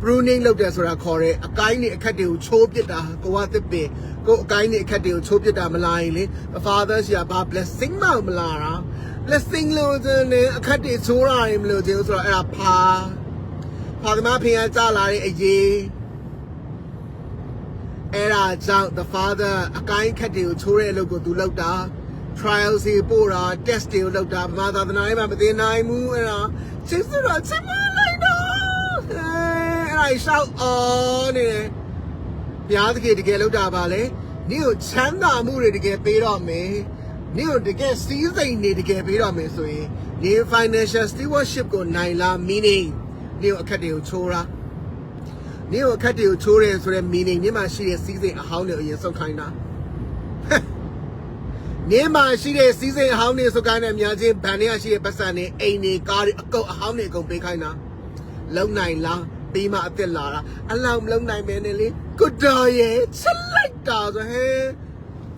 pruning လုပ်တယ်ဆိုတာခေါ်တယ်အကိုင်းတွေအခက်တွေကိုချိုးပစ်တာကိုကသစ်ပင်ကိုအကိုင်းတွေအခက်တွေကိုချိုးပစ်တာမလာရင်လေ Father ရှိတာဘာ blessing မလာတာ blessing လို့တဲ့အခက်တွေချိုးတာရင်မလို့ခြင်းဆိုတော့အဲ့ဒါဖာသမားဖင်ကကြားလာတဲ့အရေးအဲ့ဒါကြောင့် the Father အကိုင်းခက်တွေကိုချိုးတဲ့အလုပ်ကိုသူလုပ်တာ trials တွေပို့တာ test တွေကိုလုပ်တာဘာသာသနာရေးမှာမသိနိုင်ဘူးအဲ့ဒါချစ်စရာချစ်မလိုက်တော့အဲ့ရှောက်အော်နေဘုရားသခင်တကယ်လောက်တာပါလေနင့်ကိုချမ်းသာမှုတွေတကယ်ပေးတော့မယ်နင့်ကိုတကယ်စီးစိမ်တွေတကယ်ပေးတော့မယ်ဆိုရင်နင် financial stewardship ကိုနိုင်လား meaning နင့်ကိုအခက်တွေကိုချိုးတာနင့်ကိုအခက်တွေကိုချိုးတယ်ဆိုတဲ့ meaning နင့်မှာရှိတဲ့စီးစိမ်အဟောင်းတွေအရင်စုပ်ခိုင်းတာနင့်မှာရှိတဲ့စီးစိမ်အဟောင်းတွေစုပ်ခိုင်းတဲ့အများချင်းဗန်တွေကရှိတဲ့ပတ်စံတွေအိမ်တွေကားတွေအကုန်အဟောင်းတွေအကုန်ပေးခိုင်းတာလုံနိုင်လားပြီးမှအစ်စ်လာတာအလောက်မလုံးနိုင်မယ်နဲ့လေကိုတော်ရဲ့ချက်လိုက်တာဆိုဟဲ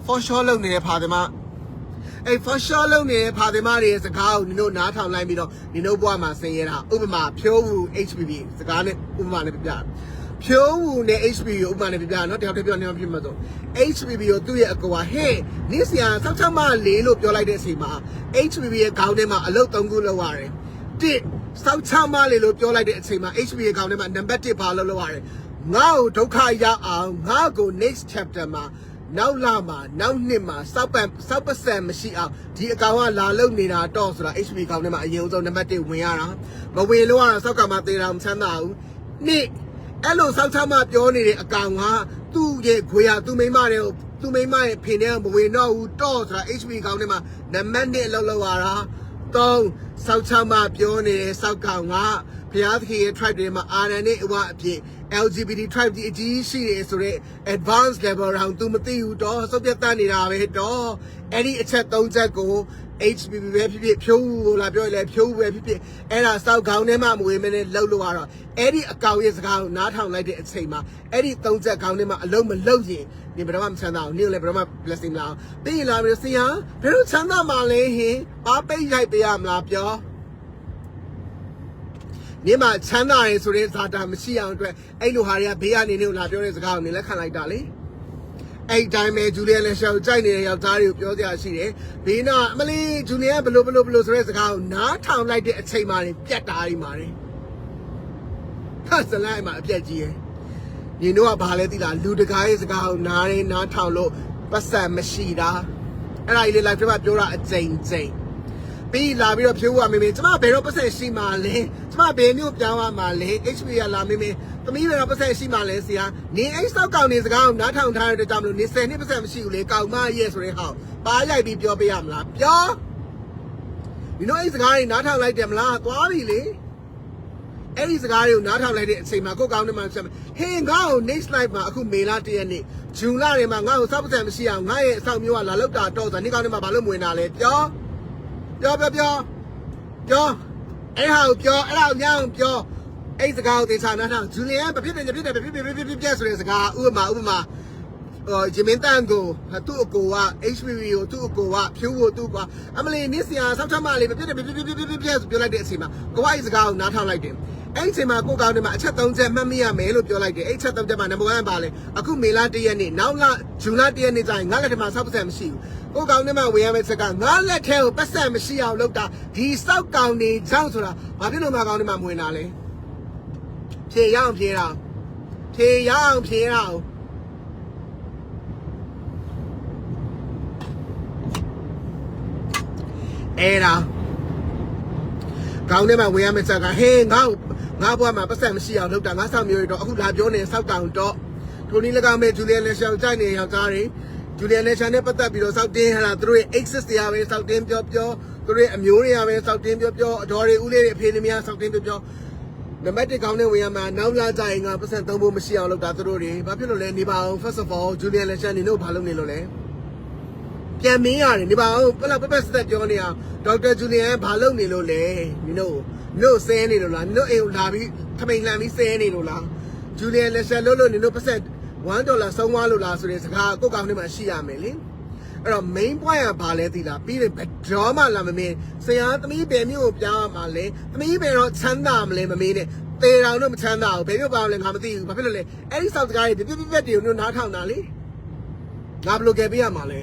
for sure လုံနေတဲ့ဖာသမားအဲ့ for sure လုံနေတဲ့ဖာသမားတွေစကားကိုနင်တို့နားထောင်လိုက်ပြီးတော့နင်တို့ဘဝမှာဆင်းရဲတာဥပမာဖြိုးဝူ HPV စကားနဲ့ဥပမာနဲ့ပြပြဖြိုးဝူနဲ့ HPV ကိုဥပမာနဲ့ပြပြနော်တယောက်တည်းပြောနေမှဖြစ်မှာဆို HPV ကိုသူ့ရဲ့အကွာဟဲ့နင်းစရာဆောက်ချမလေးလို့ပြောလိုက်တဲ့အချိန်မှာ HPV ရဲ့ခေါင်းထဲမှာအလုပ်3ခုလောက်ရတယ်တစ်စောက်ချမလေးလို့ပြောလိုက်တဲ့အချိန်မှာ HB အကောင့်ထဲမှာနံပါတ်1ပါလို့လုပ်ရတယ်ငါ့ကိုဒုက္ခရအောင်ငါ့ကို next chapter မှာနောက်လာမှာနောက်နှစ်မှာစောက်ပတ်စံမရှိအောင်ဒီအကောင်ကလာလုံနေတာတော့ဆိုတာ HB အကောင့်ထဲမှာအရင်ဆုံးနံပါတ်1ဝင်ရတာမဝင်လို့ကတော့စောက်ကမှသေးတာမချမ်းသာဘူးနှစ်အဲ့လိုစောက်ချမပြောနေတဲ့အကောင်ကသူ့ရဲ့ခွေရသူ့မိမတွေကိုသူ့မိမရဲ့ဖင်ထဲမဝင်တော့ဘူးတော့ဆိုတာ HB အကောင့်ထဲမှာနံပါတ်1လောက်လောက်ရတာ3စောက်ချမပြောနေတဲ့စောက်ကောင်ကဘုရားသခင်ရဲ့ tribe တွေမှာအာရန်နဲ့အဝအဖြစ် LGBT tribe ဒီအကြီးရှိတယ်ဆိုတော့ advanced level တောင် तू မသိဘူးတော့စုပ်ပြတ်တတ်နေတာပဲတော့အဲ့ဒီအချက်3ချက်ကို HPV ပဲဖြစ်ဖြစ်ဖြိုးဘူးလာပြောရလဲဖြိုးဘူးပဲဖြစ်ဖြစ်အဲ့ဒါစောက်ခေါင်းထဲမှာမဝင်မနဲ့လှုပ်လို့ရတော့အဲ့ဒီအကောင်ရဲ့စကားကိုနားထောင်လိုက်တဲ့အချိန်မှာအဲ့ဒီ3ချက်ခေါင်းထဲမှာအလုံးမလှုပ်ရင်ဒီဘယ်တော့မှမချမ်းသာဘူးနေ့လည်းဘယ်တော့မှ blessing လာပြီးရင်လာပြီးဆရာဘယ်လိုချမ်းသာမှလဲဟင်ဘာပိတ်ရိုက်ပေးရမလားပြောနေမှာချမ်းသာရယ်ဆိုတဲ့ဇာတာမရှိအောင်အတွက်အဲ့လိုဟာတွေကဘေးကနေနေကိုလာပြောတဲ့စကားကိုနေလက်ခံလိုက်တာလေအဲ့တိုင်းပဲဂျူလီယန်လက်ရှောက်ကြိုက်နေတဲ့ယောက်ျားတွေကိုပြောကြရရှိတယ်ဘေးနာအမလီဂျူလီယန်ဘလို့ဆိုတဲ့စကားကိုနားထောင်လိုက်တဲ့အချိန်မှပြတ်တာဒီမှာနေဟာစလိုက်မှာအပြက်ကြီးရယ်ညီတို့ကဘာလဲသိလားလူတကားရဲ့စကားကိုနားထောင်လို့ပတ်စံမရှိတာအဲ့ဒါကြီးလေ live ထဲမှာပြောတာအကျဉ်းပြီးလာပြီးတော့ဖြိုးရမေမေကျမဘယ်တော့ပတ်စံရှိမှလဲကျမဘယ်မျိုးပြောင်းရမှလဲ HB ကလာမေမေ သမီးတွေကပတ်ဆက်ရှိမှလဲဆရာနေအိတ်ဆောက်ကောင်နေစကားကိုနားထောင်ထားတဲ့အတွက်ကြောင့်မလို့နေ10နှစ်ပတ်ဆက်မရှိဘူးလေကောင်မရဲ့ဆိုတဲ့ဟောက်ပါရိုက်ပြီးပြောပေးရမလားပြောဒီတော့အဲ့စကားတွေနားထောင်လိုက်တယ်မလားသွားပြီလေအဲ့ဒီစကားတွေကိုနားထောင်လိုက်တဲ့အချိန်မှာကိုကောင်းနေမှဆက်မယ်ဟင်းငါ့ကို next live မှာအခုမေလာတရက်နေ့ဂျွန်လတွေမှာငါ့ကိုစောက်ပတ်ဆက်မရှိအောင်ငါ့ရဲ့အဆောင်မျိုးကလာလောက်တာတော့ဆိုနေကောင်းနေမှာဘာလို့မဝင်တာလဲပြောအဲ့ဟာကိုပြောအဲ့ဒါကိုညောင်းပြောအဲ့စကားကိုသေချာနားထောင်ဂျူလီယန်ဖြစ်ဆိုတဲ့စကားဥပမာဂျမင်တန်ကိုသူ့အကိုက HPV ကိုသူ့အကိုကဖြူကိုသူ့ကအမလီနစ်စရာဆောက်ထမလေးဖြစ်ပြောလိုက်တဲ့အချိန်မှာကိုကအဲ့စကားကိုနားထောင်လိုက်တယ်အဲ့အချိန်မှာကိုကောင်းနေမှာအချက်3ချက်မှတ်မိရမယ်လို့ပြောလိုက်တယ်အဲ့ချက်3ချက်မှာ number 1ပါလေအခုမေလ1ရက်နေ့နောက်လဂျူလ1ရက်နေ့ကျရင်ငါလက်ထမှာဆောက်ပတ်စံမရှိဘူးကိုကောင်းနေမှာဝင်ရမယ့်ချက်ကငါလက်ထဲကိုပတ်စံမရှိအောင်လုပ်တာဒီစောက်ကောင်နေကြောင်းဆိုတာဘာဖြစ်လို့ငါကောင်းနေမှာမဝင်တာလဲဖြေရအောင်အဲ့ဒါကောင်းနေမှာဝင်ရမယ့်ချက်ကဟင်းငါဘွားမှာပတ်စံမရှိအောင်လုပ်တာငါဆောင်မျိုးတွေတော့အခုလာပြောနေစောက်ကောင်တော့ထိုနည်း၎င်းမဲ့ဂျူလီယန်လက်ရှောင်းကြိုက်နေယောက်ျားတွေဂျူလီယန်လက်ရှောင်းနဲ့ပတ်သက်ပြီးတော့စောက်တင်းဟလာသူတို့ရဲ့ access တရားပဲစောက်တင်းပြောသူတို့ရဲ့အမျိုးတွေကပဲစောက်တင်းပြောအတော်တွေဦးလေးတွေအဖေတွေများစောက်တင်းပြောနံပါတ်1ကောင်းနေဝင်ရမှာနောက်လာကြရင်ငါပတ်စံ3ဖို့မရှိအောင်လုပ်တာသူတို့တွေဘာဖြစ်လို့လဲနေပါအောင် first of all ဂျူလီယန်လက်ရှောင်းနေတို့ဘာလုပ်နေလို့လဲပြန်မင်းရတယ်နေပါအောင်ပစသက်ပြောနေအောင်ဒေါက်တာဂျူလီယန်ဘာလုပ်နေလို့လဲနင်တို့ဆဲနေလို့လားနင်တို့အိမ်ကိုလာပြီးထမိန်လှန်ပြီးဆဲနေလို့လားဂျူလီယန်လက်ရှယ်လို့နင်တို့ပစက်$1ဆုံးသွားလို့လားဆိုတဲ့စကားကိုကောင်းနေမှရှိရမယ်လေအဲ့တော့ main point ကဘာလဲသိလားပြီးရင်ဘယ်တော့မှလာမမင်းဆရာသမီးပယ်မျိုးကိုပြောင်းရမှာလဲသမီးပယ်တော့ချမ်းသာမလဲမမင်းနဲ့တေတောင်တော့မချမ်းသာဘူးဘယ်မျိုးပါလဲငါမသိဘူးဘာဖြစ်လို့လဲအဲ့ဒီစောက်စကားတွေပြတွေကိုနားထောင်တာလေငါဘယ်လိုကယ်ပေးရမှာလဲ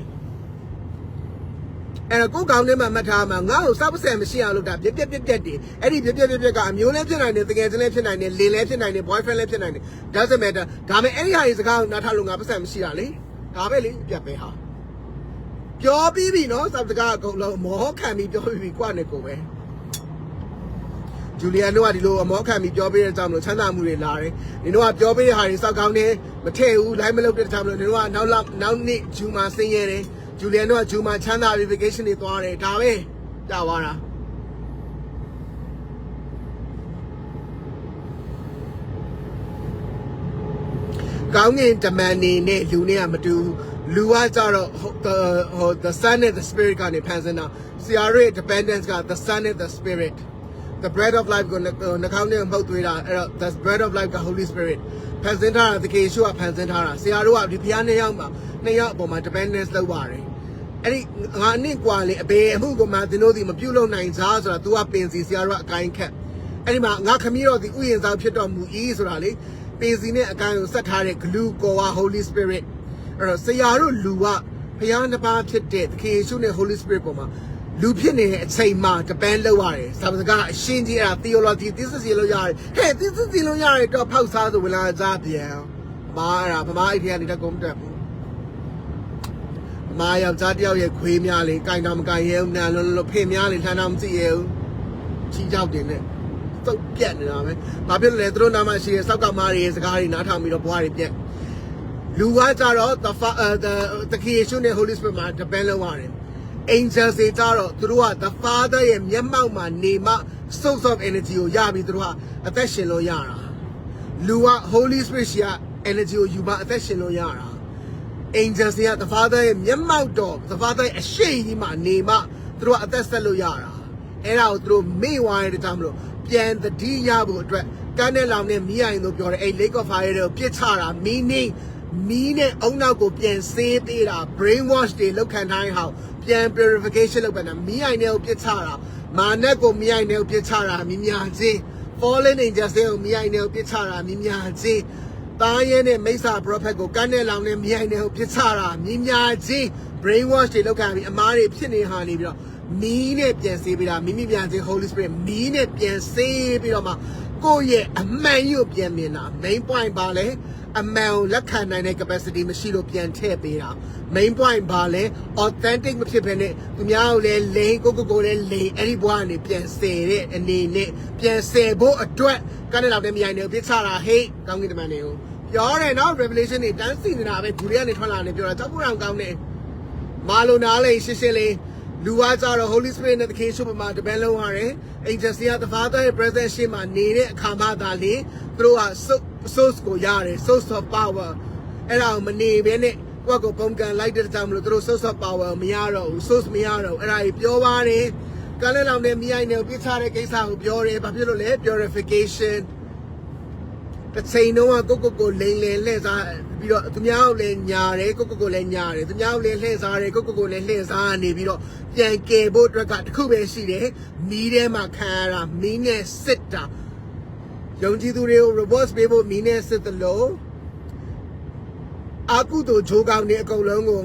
အဲ့တော့ကိုကောင်းနေမှမှတ်ထားမှာငါ့ကိုစောက်ပစံမရှိအောင်လုပ်တာပြက်တယ်အဲ့ဒီပြက်ကအမျိုးလဲဖြစ်နိုင်တယ်တကယ်ချင်းလဲဖြစ်နိုင်တယ်လင်လဲဖြစ်နိုင်တယ် boyfriend လဲဖြစ်နိုင်တယ် doesn't matter ဒါပေမဲ့အဲ့ဒီဟာကြီးစကားကိုနားထောင်လို့ငါပစံမရှိတာလေဒါပဲလေပြက်ပဲဟာပြောပြီးပြီနော်စောက်စကားအကုန်လုံးမောခံပြီးပြောပြီးပြီကွာနဲ့ကိုပဲဂျူလီယန်တို့ကဒီလိုအမောခံပြီးပြောပေးတဲ့အကြောင်းလို့ချမ်းသာမှုတွေလာတယ်။နင်တို့ကပြောပေးတဲ့ဟာတွေစောက်ကောင်းတယ်မထည့်ဘူးလိုက်မလုပ်တဲ့အကြောင်းလို့နင်တို့ကနောက်နေ့ဂျူမာဆင်းရဲတယ်ဂျူလီယန်တို့ကဂျူမာချမ်းသာပြီး vacation တွေသွားတယ်ဒါပဲကြာသွားတာကောင်းငင်တမန်နေနဲ့လူနဲ့ကမတူလူကကြတော့the sun and the spirit ကနေဖန်ဆင်းတာဆရာရဲ့ dependence က the sun and the spirit the bread of life ကိုနှာခေါင်းနဲ့မှုတ်သွေးတာအဲ့တော့ the bread of life က Holy Spirit ဖန်ဆင်းထားတာတကယ်ရှိကဖန်ဆင်းထားတာဆရာတို့ကဒီဘုရား2ယောက်မှာ2ယောက်အပေါ်မှာ dependence လုပ်ပါတယ်အဲ့ဒီငါနှစ်กว่าလေအဘေအမှုကမှသင်တို့ဒီမပြုတ်လုံနိုင်စားဆိုတာ तू ကပင်စီဆရာတို့ကအကိုင်းခက်အဲ့ဒီမှာငါခမီးတော်ဒီဥယျာဉ်ဆောင်ဖြစ်တော်မူ၏ဆိုတာလေပင်စီနဲ့အကိုင်းကိုဆက်ထားတဲ့ glue ကောဝါ Holy Spirit အဲ့တော့ဆရာတို့လူကဘုရားနှစ်ပါးဖြစ်တဲ့သခင်ယေရှုနဲ့ Holy Spirit ပေါ်မှာလူဖြစ်နေတဲ့အချိန်မှာ depend လုပ်ရတယ်စာစကားအရှင်းကြီးအဲ့ဒါ theology thesis လို့ရတယ်ဟဲ့ thesis လို့ရတယ်တော့ဖောက်စားဆိုဝင်လာကြပြန်မားအဲ့ဒါဗမာအိတ်ထဲကနေတော့ကုန်တက်ဘူးမာယောက်ျားတယောက်ရဲ့ခွေးများလေကင်တော်မကင်ရဲဦးနာလို့ဖေများလေလှမ်းတော်မကြည့်ရဲဦးချီကြောက်တင်နဲ့သုတ်ပြက်နေတာပဲဘာဖြစ်လို့လဲသူတို့နာမရှိရဲ့စောက်ကမားတွေစကားတွေနားထောင်ပြီးတော့ဘွားတွေပြက်လူကကြတော့ the creation နဲ့ Holy Spirit မှာ depend လုပ်ရတယ် angels တွေကြတော့သူတို့က the father ရဲ့မျက်မှောက်မှာနေမှ source of energy ကိုရပြီးသူတို့ကအသက်ရှင်လို့ရတာလူက Holy Spirit ရှိက energy ကိုယူမှအသက်ရှင်လို့ရတာangels တွေက the father ရဲ့မျက်မှောက်တော့ the father ရဲ့အရှိန်ကြီးမှာနေမှသူတို့ကအသက်ဆက်လို့ရတာအဲ့ဒါကိုသူတို့မေ့ဝိုင်းတဲ့ကြောင့်မလို့ပြန်တတိယဖို့အတွက်ကန်းတဲ့လောင်နဲ့မီးအိုင်တို့ပြောတယ်အဲ့ lake of fire တွေကိုပြစ်ချတာ meaning မီးနဲ့အုံနောက်ကိုပြန်ဆေးပေးတာ brain wash တွေလောက်ခံတိုင်းဟောက်ပြန် purification လုပ်ပါတာမီးအိုင်တွေကိုပြစ်ချတာမာနက်ကိုမီးအိုင်တွေကိုပြစ်ချတာမြများချင်း fallen angels တွေကိုမီးအိုင်တွေကိုပြစ်ချတာမြများချင်းသားရဲနဲ့မိစ္ဆာ prophet ကိုကန်းတဲ့လောင်နဲ့မီးအိုင်တွေကိုပြစ်ချတာမြများချင်း brain wash တွေလောက်ခံပြီးအမားတွေဖြစ်နေဟာနေပြီးတော့မီးနဲ့ပြန်ဆေးပေးတာမိပြန်ချင်း Holy Spirit မီးနဲ့ပြန်ဆေးပြီးတော့မှကိုယ့်ရဲ့အမှန်ကြီးကိုပြန်မြင်တာ main point ပါလဲ အမှန်ကိုလက်ခံနိုင်တဲ့ capacity မရှိလို့ပြန်ထည့်ပေးတာ main point ဘာလဲ authentic မဖြစ်ဘဲနဲ့သူများကိုလည်းလိန်ကိုလည်းလိန်အဲ့ဒီဘွားကနေပြန်ဆယ်တဲ့အနေနဲ့ပြန်ဆယ်ဖို့အတွက်ကန်းတဲ့လောက်နဲ့မြိုင်နေပြစ်ချတာဟေးကောင်းကင်တမန်တွေကိုပြောတယ်နော် revelation တွေတန်းစီနေတာပဲဂူတွေကနေထွက်လာနေပြောတာကြောက်ဖို့အောင်ကောင်းတယ်မာလိုနားလေးရှင်းရှင်းလေးလူဝါကြတော့ Holy Spirit နဲ့သခင်ရှုပမာတပန်းလုံးရတယ် agency က the Father ရဲ့ presence ရှေ့မှာနေတဲ့အခါမှသာလေသူတို့က source ကိုရတယ် source of power အဲ့ဒါကိုမနေဘဲနဲ့ကိုယ့်ကိုပုံကန်လိုက်တဲ့ကြောင့်မလို့သူတို့ source of power မရတော့ဘူး source မရတော့အဲ့ဒါကြီးပြောပါတယ်ကလည်းလောင်နဲ့မြိုင်နေပြစ်ချတဲ့ကိစ္စကိုပြောတယ်ဘာဖြစ်လို့လဲ purification တစ်ချိန်တော့ကိုလိန်လေလှည့်စားပြီးတော့သူများကိုလည်းညာတယ်ကိုလည်းညာတယ်သူများကိုလည်းလှည့်စားတယ်ကိုလည်းလှည့်စားနေပြီးတော့ပြန်ကယ်ဖို့အတွက်ကတခုပဲရှိတယ်မီးထဲမှာခံရတာမီးနဲ့စစ်တာယုံကြည်သူတွေကို reverse ပေးဖို့မီးနဲ့စစ်တယ်လို့အာကုသိုလ်ဂျိုးကောင်းနေအကုန်လုံးကို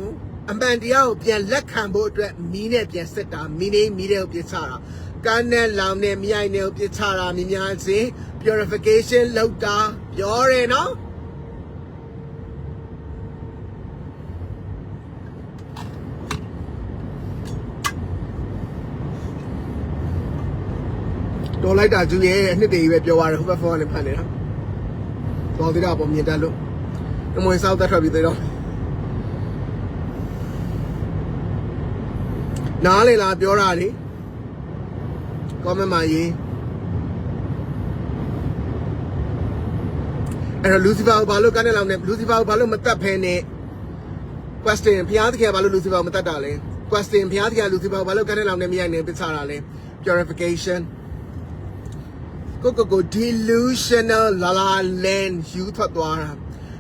အမှန်တရားကိုပြန်လက်ခံဖို့အတွက်မီးနဲ့ပြန်စစ်တာမီးတွေကိုပြစ်ချတာကန်းနဲ့လောင်နဲ့မြိုင်နဲ့ပြစ်ချတာမြများစေpurification လောက်တာပြောတယ်နော်တော်လိုက်တာကျူရဲ့အနှစ်တည်းပဲပြောရတယ်ဟိုဘက်ဖုန်းကနေဖတ်နေတာတော်သေးတာပေါ့မြင်တတ်လို့အမွေစောက်တက်ထွက်ပြီးသေးတော့နားလေလားပြောတာလေ comment မှာရေးအဲ့တော့ Lucifer ကိုဘာလို့ကနေလောက်နေ Lucifer ကိုဘာလို့မတတ်ဖဲနဲ့ question ဘုရားသခင်ကဘာလို့ Lucifer ကိုမတတ်တာလဲ question ဘုရားသခင်က Lucifer ကိုဘာလို့ကနေလောက်နေမရိုက်နေပြစ်ချတာလဲ purification ကို delusional la la land ယူထွက်သွားတာ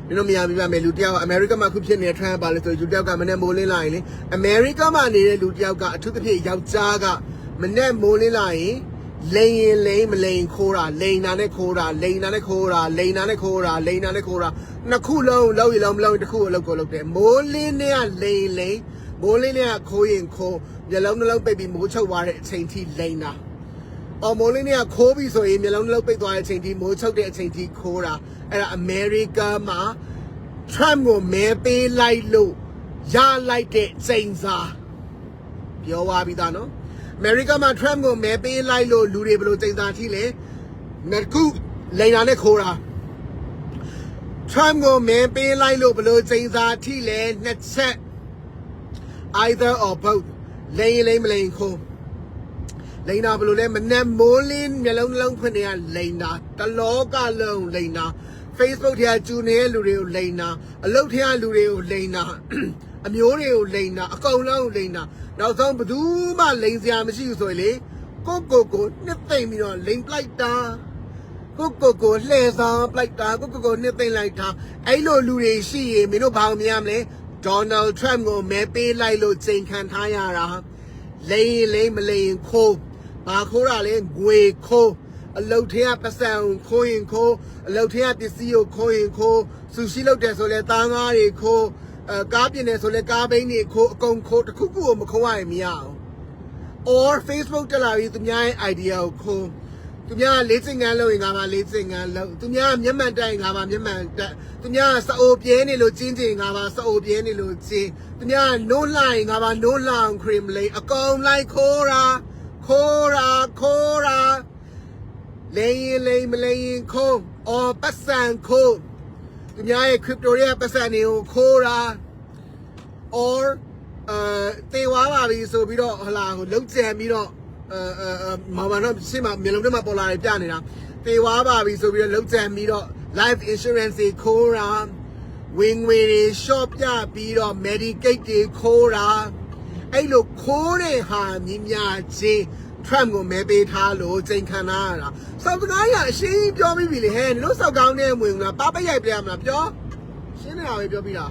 ဒီလိုမြင်ပြမယ်လူတယောက် America မှာခုဖြစ်နေတဲ့ trend ပါလဲဆိုလူတယောက်ကမနေ့မိုးလင်းလာရင်လေ America မှာနေတဲ့လူတယောက်ကအထူးသဖြင့်ယောက်ျားကမနေ့မိုးလင်းလာရင်လိန်ရင်လိန်မလိန်ခိုးတာလိန်နာနဲ့ခိုးတာလိန်နာနဲ့ခိုးတာလိန်နာနဲ့ခိုးတာလိန်နာနဲ့ခိုးတာနှစ်ခုလုံးလောက်ရင်လောက်မလောက်တစ်ခုကိုလောက်ကိုလောက်တယ်မိုးလင်းနဲ့ကလိန်လိန်မိုးလင်းနဲ့ကခိုးရင်ခိုးမျက်လုံးနှလုံးပိတ်ပြီးမိုးချုပ်သွားတဲ့အချိန်ထိလိန်တာအော်မိုးလင်းနဲ့ကခိုးပြီးဆိုရင်မျက်လုံးနှလုံးပိတ်သွားတဲ့အချိန်ထိမိုးချုပ်တဲ့အချိန်ထိခိုးတာအဲ့ဒါ America မှာ Trump ကိုမဲပေးလိုက်လို့ရလိုက်တဲ့ချိန်စာပြောသွားပြီးသားနော်America မှာ Trump ကိုမဲပေးလိုက်လို့လူတွေဘယ်လိုချိန်စာထိလဲနှစ်ခုလိန်နာနဲ့ခိုးတာ Trump ကိုမဲပေးလိုက်လို့ဘယ်လိုချိန်စာထိလဲနှစ်ချက် either or both လိန်လိန်မလိန်ခိုးလိန်နာဘယ်လိုလဲမနဲ့မိုးလင်းမျက်လုံးလုံးဖွင့်နေရလိန်နာတလောကလုံးလိန်နာ Facebook ထဲကကျူနေတဲ့လူတွေကိုလိန်နာအလုပ်ထဲကလူတွေကိုလိန်နာအမျိုးတွေကိုလိန်နာအကုန်လုံးကိုလိန်နာနောက်ဆုံးဘယ်သူမှလိန်စရာမရှိဘူးဆိုရင်လေကိုနှစ်သိမ့်ပြီးတော့လိန်ပလိုက်တာကိုလှည့်စားပလိုက်တာကိုနှစ်သိမ့်လိုက်တာအဲ့လိုလူတွေရှိရင်မင်းတို့ဘာလို့မြင်ရမလဲ Donald Trump ကိုမဲပေးလိုက်လို့ချိန်ခံထားရတာလိန်မလိန်ခိုးဘာခိုးတာလဲငွေခိုးအလုတ်ထဲကပစံခိုးရင်ခိုးအလုတ်ထဲကပစ္စည်းကိုခိုးရင်ခိုးဆူရှီလုပ်တယ်ဆိုလဲသားငါးတွေခိုးကားပြင်တယ်ဆိုလဲကားဘိန်းတွေခိုးအကုန်ခိုးတစ်ခုခုကိုမခိုးရရင်မရအောင် or Facebook တက်လာပြီးသူများရဲ့ idea ကိုခိုးသူများလေးစင်ငန်းလုပ်ရင်ငါမှလေးစင်ငန်းလုပ်သူများမျက်မှန်တက်ရင်ငါမှမျက်မှန်တက်သူများစအိုပြဲနေလို့ကျင်းကျင်ငါမှစအိုပြဲနေလို့ကျင်းသူများနိုးလိုက်ငါမှနိုးလောင်ခရင်မလေးအကုန်လိုက်ခိုးတာလိန်မလိန်ခိုး or ပတ်စံခိုးသူများရဲ့ crypto ရဲ့ပတ်စံတွေကိုခိုးတာ or တေဝါပါပြီဆိုပြီးတော့ဟလာကိုလုံးကြံပြီးတော့မာမတော့ရှင်းမှာမျိုးလုံးထဲမှာပေါ်လာတယ်ပြနေတာတေဝါပါပြီဆိုပြီးတော့လုံးကြံပြီးတော့ life insurance တွေခိုးတာဝင်ငွေတွေ shop ပြပြီးတော့ Medicaid တွေခိုးတာအဲ့လိုခိုးတဲ့ဟာမြင်များချင်း Trump ကိုမဲပေးထားလို့ချိန်ခံထားရတာစောက်စကားရအရှင်းပြောပြီးပြီလေဟဲ့နင်တို့စောက်ကောင်းနေမဝင်လားပါပရိုက်ပြရမလားပြောရှင်းနေတာပဲပြောပြီးတာ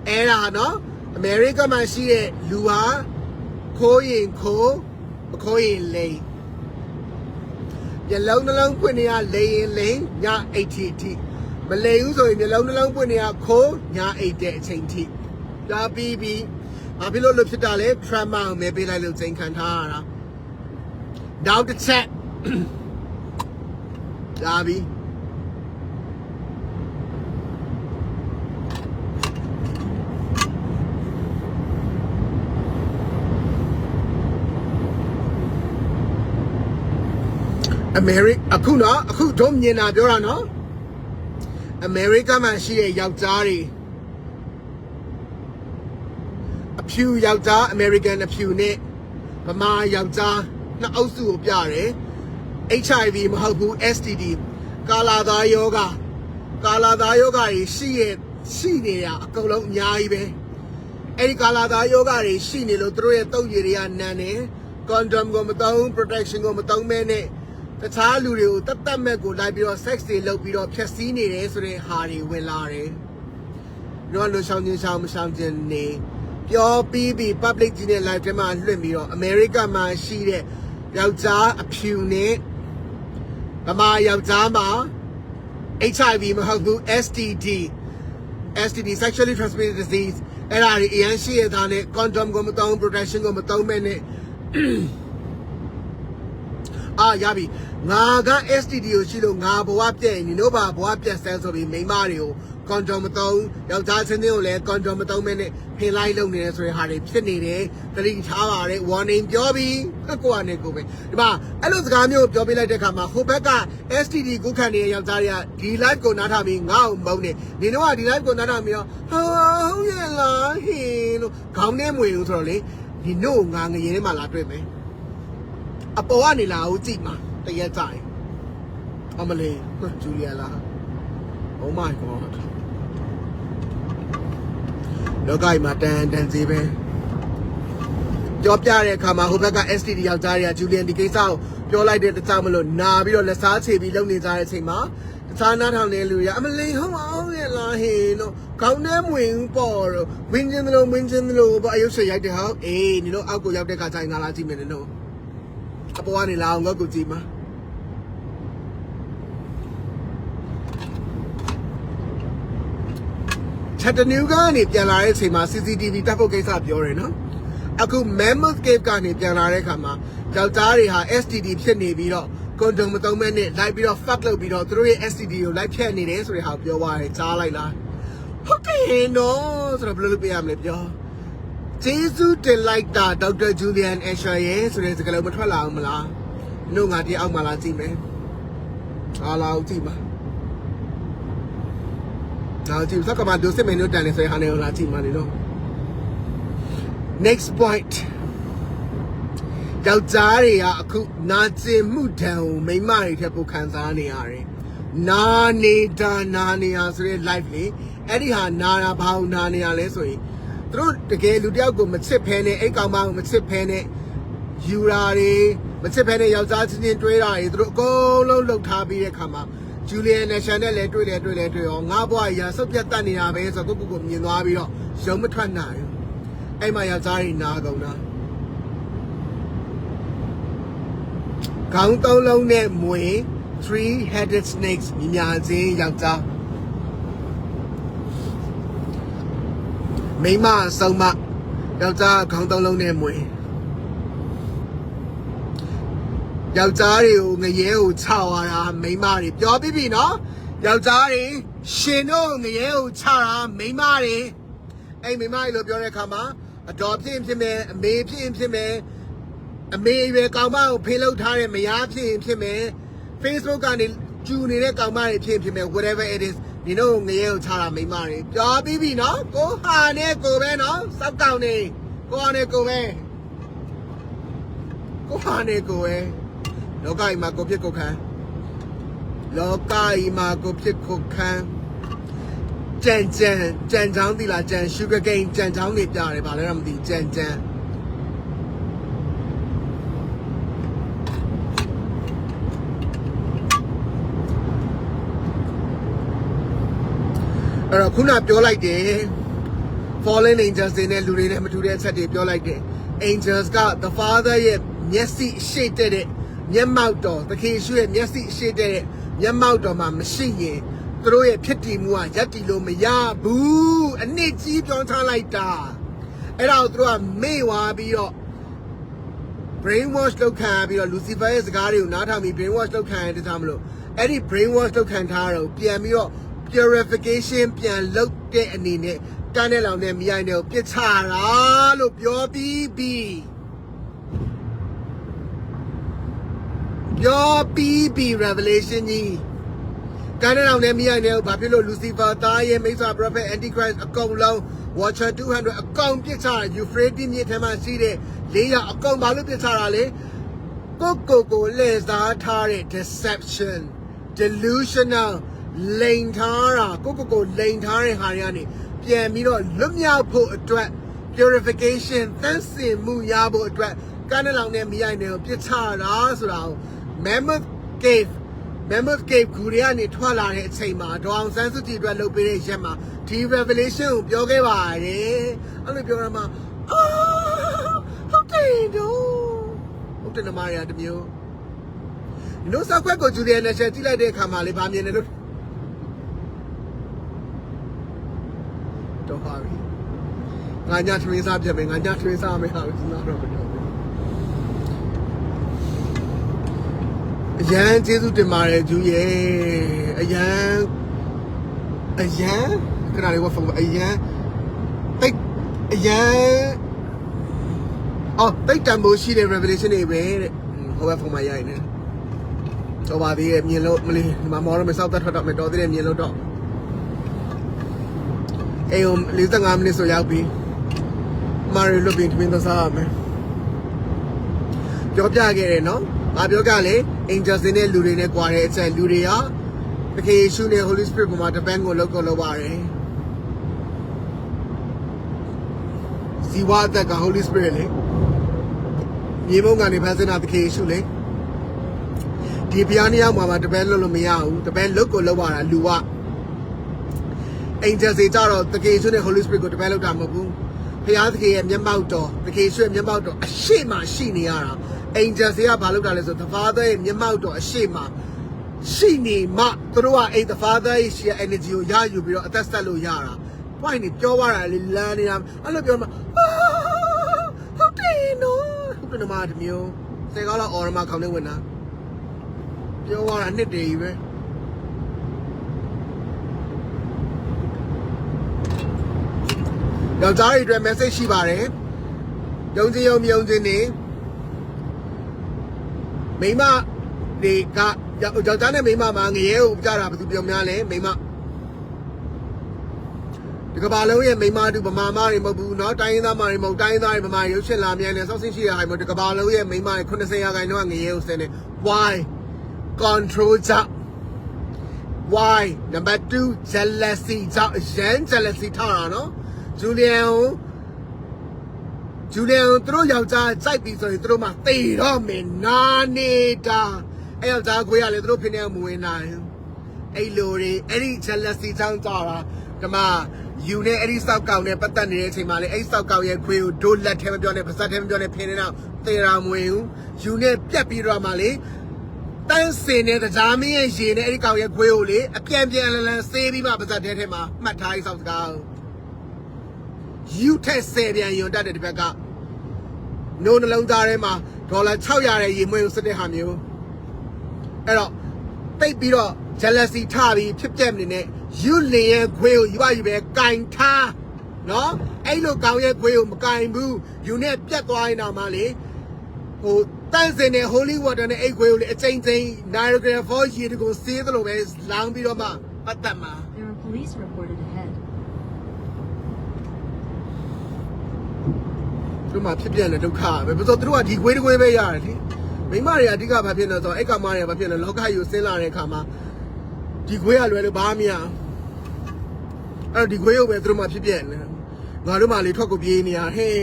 အဲ့ဒါနော် America မှာရှိတဲ့လူဟာခိုးရင်ခိုးမခိုးရင်လိန်မျက်လုံးနှလုံးဖွင့်နေရလိန်ရင်လိန်ညအိတ်ထိမလိန်ဘူးဆိုရင်မျက်လုံးနှလုံးပွင့်နေရခိုးညာအိတ်တဲ့အချိန်ထိဒါပြီးပြီးဘာဖြစ်လို့ဖြစ်တာလဲ trauma ကိုမဲပေးလိုက်လို့ချိန်ခံထားရတာနောက်တစ်ချက်ဒါပြီး အခုနော်အခုတို့မြင်တာပြောတာနော်အမေရိကမှာရှိတဲ့ယောက်ျားတွေအဖြူယောက်ျားအမေရိကန်အဖြူနဲ့ဗမာယောက်ျားနှစ်အုပ်စုကိုပြတယ် HIV မဟုတ်ဘူး STD ကာလာသားယောဂတွေရှိနေရအကုန်လုံးအများကြီးပဲအဲ့ဒီကာလာသားယောဂတွေရှိနေလို့သူတို့ရဲ့တုပ်ရည်တွေကနန်တယ် condom ကိုမသုံး protection ကိုမသုံးမဲနဲ့တခြားလူတွေကိုတတ်မဲ့ကိုလိုက်ပြီးတော့ sex တွေလုပ်ပြီးတော့ဖျက်ဆီးနေတယ်ဆိုတဲ့ဟာတွေဝင်လာတယ်တို့လူဆောင်ချင်းဆောင်မဆောင်ချင်းနေပြောပြီး public ကြီးနဲ့ live ထဲမှာလွှင့်ပြီးတော့ America မှာရှိတဲ့ယောက်ျားအဖြူနဲ့ဗမာယောက်ျားမှာ HIV မဟုတ်ဘူး STD sexually transmitted disease အဲ့ဒါတွေအရင်ရှိရတာနဲ့ condom ကိုမသုံး protection ကိုမသုံးမဲ့နဲ့ရပြီငါက STD ကိုရှိလို့ငါဘဝပြည့်ရင်တို့ဘာဘဝပြည့်ဆဲဆိုပြီးမိန်းမတွေကို condom မသုံးယောက်ျားချင်းတွေကိုလည်း condom မသုံးမဲ့နဲ့ဖင်လိုက်လုပ်နေတယ်ဆိုတဲ့ဟာတွေဖြစ်နေတယ်တတိထားပါတဲ့ warning ပြောပြီးကိုကနေကိုပဲဒီမှာအဲ့လိုစကားမျိုးပြောပြလိုက်တဲ့အခါမှာဟိုဘက်က STD ကိုခံနေတဲ့ယောက်ျားတွေကဒီ live ကိုနားထောင်ပြီးငါ့ကိုမုန်းနေနေတော့ကဒီ live ကိုနားထောင်ပြီးတော့ဟုတ်ရဲ့လားဟင်းလို့ခေါင်းထဲမွေလို့ဆိုတော့လေဒီနို့ငါငရင်ထဲမှာလာတွေ့မယ်အပေါ်ကနေလာကိုကြည့်မှာတရက်ကြရင်အမလေးဂျူလီယာလာ Oh my god လောကကြီးမှာတန်စီပဲကြောပြတဲ့အခါမှာဟိုဘက်က STD ယောက်ျားတွေကဂျူလီယန်ဒီကိစ္စကိုပြောလိုက်တဲ့တခြားမလို့နာပြီးတော့လက်စားချေပြီးလုံနေကြတဲ့အချိန်မှာတခြားနားထောင်နေလူတွေကအမလေးဟုတ်အောင်ရဲ့လားဟင်းတို့ခေါင်းထဲမဝင်ပေါ့တော့ဝင်းချင်းသလိုပေါ့အယုတ်ဆွေရိုက်တဲ့ဟောအေးဒီလိုအောက်ကိုရောက်တဲ့ခါကျရင်ငါလာကြည့်မယ်နော်အပေါ်ကနေလာအောင်ငါ့ကိုကြည့်မှာချက်တနူးကနေပြန်လာတဲ့အချိန်မှာ CCTV တပ်ဖို့ကိစ္စပြောတယ်နော်အခု Mammoth Cave ကနေပြန်လာတဲ့အခါမှာယောက်ျားတွေဟာ STD ဖြစ်နေပြီးတော့ condom မသုံးမဲနဲ့လိုက်ပြီးတော့ fuck လုပ်ပြီးတော့သူတို့ရဲ့ STD ကိုလိုက်ဖြတ်နေတယ်ဆိုတဲ့ဟာကိုပြောသွားတယ်ကြားလိုက်လားဟုတ်ကဲ့နော်ဆိုတော့ဘယ်လိုလုပ်ပြရမလဲပြောကျေးဇူးတင်လိုက်တာဒေါက်တာဂျူလီယန်အရှာရဲ့ဆိုတဲ့စကားလုံးမထွက်လာအောင်မလားတို့ငါဒီအောက်မှာလာကြည့်မယ်လာအောင်ကြည့်ပါnow team talk about those menu than say hane la team man no next point ယောက်ျားတွေကအခုနာကျင်မှုတံကိုမိန်းမတွေထက်ပိုခံစားနေရတယ်နာနေရဆိုတဲ့ live လေအဲ့ဒီဟာနာတာဘာလို့နာနေရလဲဆိုရင်သူတို့တကယ်လူတယောက်ကိုမချစ်ဖဲနဲ့အိတ်ကောင်မကိုမချစ်ဖဲနဲ့ယူတာတွေမချစ်ဖဲနဲ့ယောက်ျားချင်းတွဲတာတွေသူတို့အကုန်လုံးလှုပ်ထားပြီးတဲ့ခါမှာဂျူလီယန်နဲ့ရှန်နဲ့လည်းတွေ့ရောငါဘွားရာဆုပ်ပြတ်တတ်နေတာပဲဆိုတော့ကိုမြင်သွားပြီးတော့ရုံမထွက်နိုင်ဘူးအဲ့မှာယောက်ျားတွေနာကုန်တာခေါင်းသုံးလုံးနဲ့မွေ three-headed snakes မြာချင်းယောက်ျားမိန်းမဆုံးမယောက်ျားခေါင်းသုံးလုံးနဲ့မွေယောက်ျားတွေကိုငရဲကိုချဝါတာမိန်းမတွေပြောပြီးပြီနော်ယောက်ျားတွေရှင်တို့ငရဲကိုချတာမိန်းမတွေအဲ့မိန်းမတွေလို့ပြောတဲ့အခါမှာအတော်ဖြစ်မယ်အမေဖြစ်မယ်အမေရွယ်ကောင်မကိုဖေးလုပ်ထားတဲ့မယားဖြစ်မယ် Facebook ကနေကျူနေတဲ့ကောင်မတွေဖြစ်မယ် whatever it is ဒီတို့ငရဲကိုချတာမိန်းမတွေပြောပြီးပြီနော်ကိုဟာနဲ့ကိုပဲနော်စောက်ကောင်နေကိုဟာနဲ့ကိုပဲလောကကြီးမှာကိုဖြစ်ကိုခံကြံချောင်းသီလားကြံ sugar cane ကြံချောင်းနေပြတယ်ဗာလဲတော့မသိကြံအဲ့တော့ခုနပြောလိုက်တယ် fallen angels တွေနဲ့လူတွေနဲ့မတူတဲ့အချက်တွေပြောလိုက်တယ် angels က the father ရဲ့မျက်စိရှိတဲ့မျက်မှောက်တော်သခင်ယေရှုရဲ့မျက်စိရှိတဲ့မျက်မှောက်တော်မှာမရှိရင်သူတို့ရဲ့ဖြစ်တည်မှုကရပ်တည်လို့မရဘူးအနစ်ကြီးပြောထားလိုက်တာအဲ့ဒါကိုသူတို့ကမေ့သွားပြီးတော့ brain wash လုပ်ခံပြီးတော့ Lucifer ရဲ့စကားတွေကိုနားထောင်ပြီး brain wash လုပ်ခံရတဲ့ကြောင့်မလို့အဲ့ဒီ brain wash လုပ်ခံထားတာကိုပြန်ပြီးတော့ purification ပြန်လုပ်တဲ့အနေနဲ့တန်းတဲ့လောင်နဲ့မြိုင်တွေကိုပြစ်ချတာလို့ပြောပြီး ပြောပြီးပြီ revelation ကြီးကန်းတောင်နဲ့မိရိုင်နဲ့ဘာဖြစ်လို့ Lucifer သားရဲ့မိစ္ဆာ prophet antichrist အကုန်လုံး watcher 200အကောင်ပြစ်ချတာ Euphrates မြစ်ထဲမှာရှိတဲ့၄ရောက်အကောင်ဘာလို့ပြစ်ချတာလဲကိုလဲစားထားတဲ့ deception delusional လိန်ထားတာကိုလိန်ထားတဲ့ဟာတွေကနေပြန်ပြီးတော့လွတ်မြောက်ဖို့အတွက် purification သန့်စင်မှုရဖို့အတွက်ကန်းတောင်နဲ့မိရိုင်နဲ့ပြစ်ချတာဆိုတာကို Mammoth Cave ကူတွေကနေထွက်လာတဲ့အချိန်မှာဒေါအောင်ဆန်းစုကြည်အတွက်လုပ်ပေးတဲ့ရက်မှာဒီ revelation ကိုပြောခဲ့ပါတယ်အဲ့လိုပြောရမှာဟုတ်တယ်နမရတမျိုးဒီလိုစောက်ခွက်ကိုဂျူလီယန်နဲ့ရှယ်ကြည့်လိုက်တဲ့အခါမှာလေဗာမြင်တယ်လို့တော့ပါပြီငါညထမင်းစားပြမယ်ငါညထမင်းစားမယ်ဟာစဉ်းစားတော့မတော်ဘူးအရန်ကျေးဇူးတင်ပါတယ်ဂျူရဲ့အရန်ခဏလေးဝတ်ဖုန်းအရန်တိတ်တံမိုးရှိတဲ့ revelation တွေပဲတဲ့ဟိုဘက်ဖုန်းမှာရိုက်နေတော့ပါသေးရဲ့မြင်လို့မလေးဒီမှာမော်ရမစောက်တက်ထွက်တော့မယ်တော်သေးတယ်မြင်လို့တော့အေး45မိနစ်ဆိုရောက်ပြီမာရီလွတ်ပြီးထမင်းစားရမယ်ပြောပြခဲ့တယ်နော်ငါပြောကြလေ angels နဲ့လူတွေနဲ့ကြွားတဲ့အချက်လူတွေကတကယ်ယေရှုနဲ့ Holy Spirit ပေါ်မှာ depend ကိုလုပ်ပါတယ်ဇီဝအသက်က Holy Spirit လေမြေမုံကနေဖန်ဆင်းတာတကယ်ယေရှုလေဒီဘုရားနေရာမှာ depend လုပ်လို့မရဘူး depend လုပ်ကိုလုပ်ရတာလူက angels တွေကြတော့တကယ်ယေရှုနဲ့ Holy Spirit ကို depend လုပ်တာမဟုတ်ဘူးဘုရားသခင်ရဲ့မျက်မှောက်တော်တကယ်ယေရှုရဲ့မျက်မှောက်တော်အရှိမရှိနေရတာ angels တွေကဘာလုပ်တာလဲဆို the father ရဲ့မျက်မှောက်တော်အရှိမရှိနေမှသူတို့ကအဲ့ the father ရဲ့ energy ကိုရယူပြီးတော့အသက်ဆက်လို့ရတာ point နေပြောရတာလေလမ်းနေတာအဲ့လိုပြောမှဟုတ်တယ်နော်ဟုတ်တယ်မှာတမျိုးစေကောင်းတော့အော်ရမခေါင်းလေးဝင်တာပြောရတာနှစ်တည်းကြီးပဲယောက်ျားတွေအတွက် message ရှိပါတယ်ယုံကြည်မယုံကြည်နေမိန်းမတွေကယောက်ျားနဲ့မိန်းမမှာငရဲကိုကြားတာဘယ်သူပြောများလဲမိန်းမဒီကဘာလုံးရဲ့မိန်းမတူဗမာမတွေမဟုတ်ဘူးเนาะတိုင်းရင်းသားမတွေမဟုတ်တိုင်းရင်းသားတွေဗမာရုပ်ရှင်လာမြန်နေစောက်ဆင်းရှိရဟိုင်မဒီကဘာလုံးရဲ့မိန်းမတွေ80%လောက်ကငရဲကိုစနေ why control ကြောင့် why number 2 jealousy ကြောင့်ရန် jealousy ထားတာเนาะဂျူလီယန်သူတို့ယောက်ျားကြိုက်ပြီဆိုရင်သူတို့မှသေတော့မယ်နာနေတာအဲ့ယောက်ျားကိုရလေသူတို့ဖိနေမဝင်နိုင်အဲ့လိုတွေအဲ့ဒီ jealousy ကြောင့်ကြာတာဒီမှာယူနဲ့အဲ့ဒီစောက်ကောင်နဲ့ပတ်သက်နေတဲ့အချိန်မှာလေအဲ့စောက်ကောင်ရဲ့ခွေးကိုဒိုးလက်ထဲမပြောနဲ့ပါစက်ထဲမပြောနဲ့ဖင်းနေတော့သေတာမဝင်ဘူးယူနဲ့ပြက်ပြီးတော့မှလေတန်းစင်တဲ့ကြားမင်းရဲ့ရေနဲ့အဲ့ဒီကောင်ရဲ့ခွေးကိုလေအပြန်လန်ဆေးပြီးမှပါစက်ထဲမှာမှတ်ထားပြီးစောက်စကားယူထက်10ပြန်ယွန်တတ်တဲ့ဒီဘက်ကနိုးနှလုံးသားထဲမှာဒေါ်လာ600ရဲ့ရေမွေးကိုစစ်တဲ့ဟာမျိုးအဲ့တော့တိတ်ပြီးတော့ jealousy ထားပြီးဖြစ်ပြက်နေတဲ့ယူလင်ရဲ့ခွေးကိုယူပဲကင်ထားနော်အဲ့လိုကောင်ရဲ့ခွေးကိုမကင်ဘူးယူနဲ့ပြက်သွားရင်တော့မှလေဟိုတန်းစင်တဲ့ holy water နဲ့အဲ့ခွေးကိုလေအချိန်ချင်း Niagara Falls ရေတကိုစေးသလိုပဲလောင်းပြီးတော့မှပတ်သက်မှာ There are police reported ahead. တို့မှဖြစ်ပြတဲ့ဒုက္ခပဲဘာလို့တို့ကဒီခွေးတစ်ခွေးပဲရတယ်လေမိမတွေကအဓိကဘာဖြစ်နေဆိုတော့အဲ့ကောင်မတွေကဘာဖြစ်လဲလောကကြီးကိုဆင်းလာတဲ့အခါမှာဒီခွေးကလွယ်လို့ဘာမှမရအဲ့ဒီခွေးရုပ်ပဲတို့မှဖြစ်ပြနေငါတို့မှလေထွက်ကိုပြေးနေရဟေး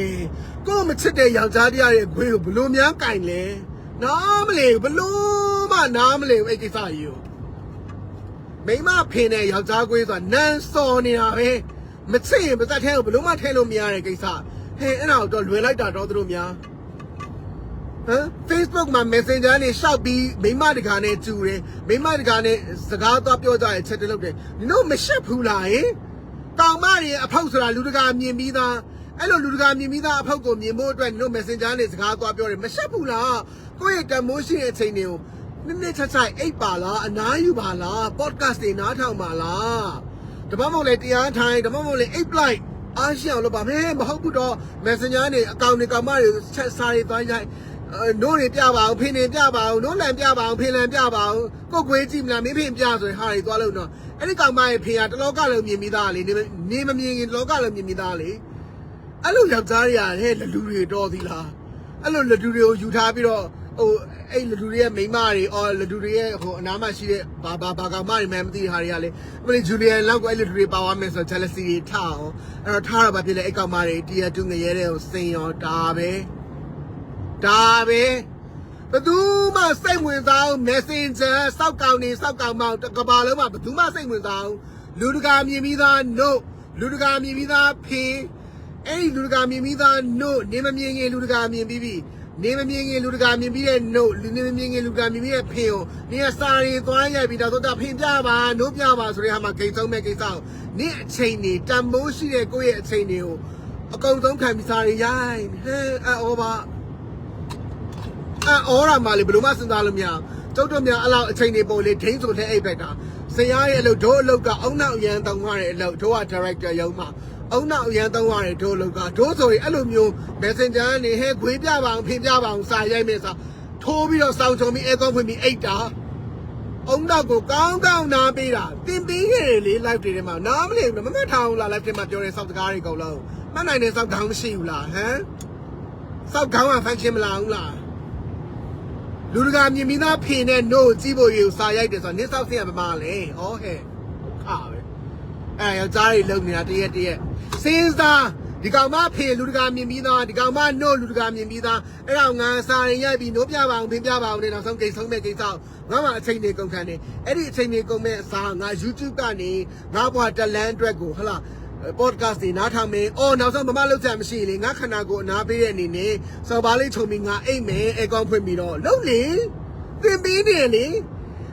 ကိုမချစ်တဲ့ယောက်ျားတရားရဲ့ခွေးကိုဘလို့များကင်လဲနားမလဲဘလို့မှနားမလဲအဲ့ကိစ္စကြီးကိုမိမဖင်တဲ့ယောက်ျားခွေးဆိုတာနန်းစော်နေတာပဲမချစ်ရင်ပါသက်ထဲကိုဘလို့မှထဲလို့မရတဲ့ကိစ္စဟဲ့အဲ့ဒါတော့လွယ်လိုက်တာတော့တို့များဟမ် Facebook မှာ Messenger နဲ့ရှောက်ပြီးမိမတကာနဲ့ကျူတယ်မိမတကာနဲ့စကားသွားပြောကြရဲ့ချက်တလုပ်တယ်နင်တို့မရှက်ဘူးလားဟင်ကောင်မတွေအဖောက်ဆိုတာလူတကာမြင်ပြီးသားအဲ့လိုလူတကာမြင်ပြီးသားအဖောက်ကိုမြင်ဖို့အတွက်နင်တို့ Messenger နဲ့စကားသွားပြောတယ်မရှက်ဘူးလားကိုယ့်ရဲ့တမိုးရှိတဲ့အချိန်တွေကိုနည်းနည်းချာအိပ်ပါလားအနားယူပါလား podcast တွေနားထောင်ပါလားတပတ်မို့လေတရားထိုင်တပတ်မို့လေအိပ်လိုက်အားရှိအောင်လုပ်ပါမယ်မဟုတ်ဘူးတော့ Messenger နဲ့အကောင့်တွေကောင်မတွေချက်စားတွေသွားရိုက် နိုးနေပြပါအောင်ဖင်နေပြပါအောင်နိုးလန်ပြပါအောင်ဖင်လန်ပြပါအောင်ကိုကွေးကြည့်မလားမင်းဖင်ပြဆိုရင်ဟာတွေသွားလို့တော့အဲ့ဒီကောင်မရဲ့ဖင်ကတလောကလုံးမြင်ပြီးသားလေနေမမြင်ရင်တလောကလုံးမြင်ပြီးသားလေအဲ့လိုယောက်ျားတွေကဟဲ့လူတွေတော်သီလားအဲ့လိုလူတွေကိုယူထားပြီးတော့ဟိုအဲ့လူတွေရဲ့မိန်းမတွေအော်လူတွေရဲ့ဟိုအနားမှာရှိတဲ့ဘာကောင်မတွေမှမသိတဲ့ဟာတွေကလေအမလေးဂျူလီယန်လောက်ကိုအဲ့လူတွေပါသွားမယ်ဆိုတော့ jealousy တွေထားအောင်အဲ့တော့ထားတော့ဘာဖြစ်လဲအဲ့ကောင်မတွေတရားတူငရဲတဲ့ကိုစင်ရောဒါပဲဘယ်သူမှစိတ်ဝင်စားအောင် messenger စောက်ကောင်နေစောက်ကောင်မောင်ကဘာလုံးမှာဘယ်သူမှစိတ်ဝင်စားအောင်လူတကာမြင်ပြီးသား no လူတကာမြင်ပြီးသားဖေးအဲ့ဒီလူတကာမြင်ပြီးသား no နေမမြင်ရင်လူတကာမြင်ပြီးပြီနေမမြင်ရင်လူတကာမြင်ပြီးတဲ့ no နေမမြင်ရင်လူတကာမြင်ပြီးတဲ့ဖေးကိုနေကစာရီသွားရိုက်ပြီးတော့ဖင်ပြပါ no ပြပါဆိုတဲ့ဟာမှာဂိမ်းဆုံးမဲ့ကိစ္စကိုနေအချိန်နေတန်မိုးရှိတဲ့ကိုယ့်ရဲ့အချိန်တွေကိုအကုန်ဆုံးခံပြီးစာရီရိုက်ဟဲအော်ပါအော်ရမှာလေဘယ်လိုမှစဉ်းစားလို့မရကျုပ်တို့များအဲ့လောက်အချိန်တွေပုံလေးဒိန်းဆိုတဲ့အိပ်ဘက်တာဆရာရဲ့အလုပ်တို့အလုပ်ကအုံနောက်အရန်တောင်းရတဲ့အလုပ်တို့က director ရုံးမှာအုံနောက်အရန်တောင်းရတယ်တို့အလုပ်ကတို့ဆိုရင်အဲ့လိုမျိုး messenger ကနေဟဲခွေးပြပါအောင်ဖင်ပြပါအောင်စာရိုက်မယ်ဆိုထိုးပြီးတော့စောင်းချုံပြီးအဲကောဖွင့်ပြီးအိတ်တာအုံနောက်ကိုကောင်းကောင်းနားပေးတာတင်ပေးခဲ့လေ live တွေထဲမှာနားမလည်ဘူးမမှတ်ထားဘူးလား live တွေမှာပြောတဲ့စောက်စကားတွေအကုန်လုံးမှတ်နိုင်တဲ့စောက်ခေါင်းမရှိဘူးလားဟမ်စောက်ခေါင်းက function မလာဘူးလားလူတကာမြင်ပြီးသားဖင်နဲ့ no ကြည့်ဖို့ရစာရိုက်တယ်ဆိုတော့နင်းဆောက်စင်ရမမလဲဟောဟဲ့ခါပဲအဲ့ယောက်ျားတွေလုံနေတာတရက်စဉ်းစားဒီကောင်မဖင်လူတကာမြင်ပြီးသားဒီကောင်မ no လူတကာမြင်ပြီးသားအဲ့တော့ငါစာရင်ရိုက်ပြီး no ပြပါအောင်ဖင်ပြပါအောင်နဲ့နောက်ဆုံးဂိမ်းဆုံးမဲ့ကိစ္စငါမှအချိန်တွေကုန်ခံတယ်အဲ့ဒီအချိန်တွေကုန်မဲ့အစားငါ YouTube ကနေငါဘွားတလန်းအတွက်ကိုဟလာpodcast တွေနားထောင်မယ်။အော်နောက်ဆုံးမမလောက်ချင်မရှိလေငါခန္ဓာကိုယ်အနာပေးတဲ့အနေနဲ့စော်ပါလေးခြုံပြီးငါအိတ်မယ်အကောင့်ဖွင့်ပြီးတော့လုံးလေသင်ပေးနေလေ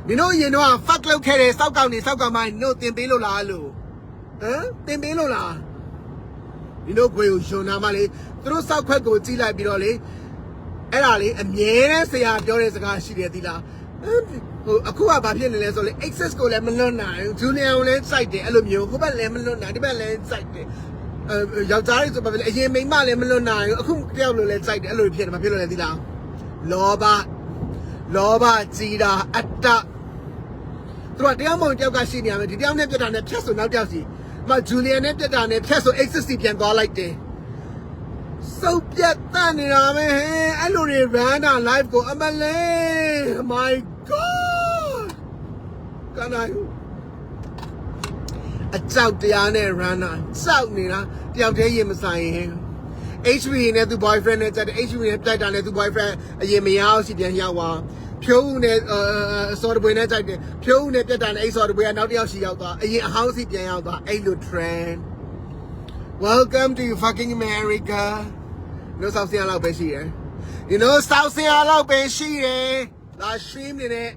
နင်တို့ရင်တော့ fuck လောက်ခဲ့တဲ့စောက်ကောင်နေစောက်ကောင်မနင်တို့သင်ပေးလို့လားလို့ဟမ်သင်ပေးလို့လားနင်တို့ကိုယ်ကိုရှင်နာမလေးသူတို့စောက်ခွက်ကိုကြည့်လိုက်ပြီးတော့လေအဲ့ဒါလေအမြဲတမ်းဆရာပြောတဲ့စကားရှိတယ်သီလားဟိုအခုကဘာဖြစ်နေလဲဆိုလေ access ကိုလည်းမလွတ်နိုင်ဘူး junior ကိုလည်းစိုက်တယ်အဲ့လိုမျိုးဟိုဘက်လည်းမလွတ်နိုင်ဒီဘက်လည်းစိုက်တယ်ယောက်ျားလေးဆိုဘာဖြစ်လဲအရင်မိန်းမလည်းမလွတ်နိုင်ဘူးအခုတယောက်လိုလည်းစိုက်တယ်အဲ့လိုဖြစ်တယ်ဘာဖြစ်လို့လဲသိလားလောဘကြီးတာအတ္တသူကတရားမုံတယောက်ကရှိနေရမယ်ဒီတယောက်နဲ့ပြတ်တာနဲ့ဖြတ်ဆိုနောက်တယောက်စီမဂျူလီယန်နဲ့ပြတ်တာနဲ့ဖြတ်ဆို access ပြန်သွားလိုက်တယ်စုပ်ပြတ်တတ်နေတာပဲအဲ့လိုတွေ run တာ live ကိုအမလေး my god ကနိုင်အကြောက်တရားနဲ့ run တာစောက်နေတာတယောက်တည်းရင်မဆိုင်ရင် HV နဲ့သူ boyfriend နဲ့ကြတဲ့ HV နဲ့ပြိုက်တာနဲ့သူ boyfriend အရင်မရအောင်စီပြန်ရောက်သွားဖြိုးဦးနဲ့စော်တပွေနဲ့ကြိုက်တယ်ဖြိုးဦးနဲ့ပြတ်တာနဲ့အဲ့စော်တပွေကနောက်တစ်ယောက်စီရောက်သွားအရင်အဟောင်းစီပြန်ရောက်သွားအဲ့လို trend welcome to fucking America နော်ဆောက်စင်လောက်ပဲရှိတယ်ဒီနော်ဆောက်စင်လောက်ပဲရှိတယ်လာ stream နေနဲ့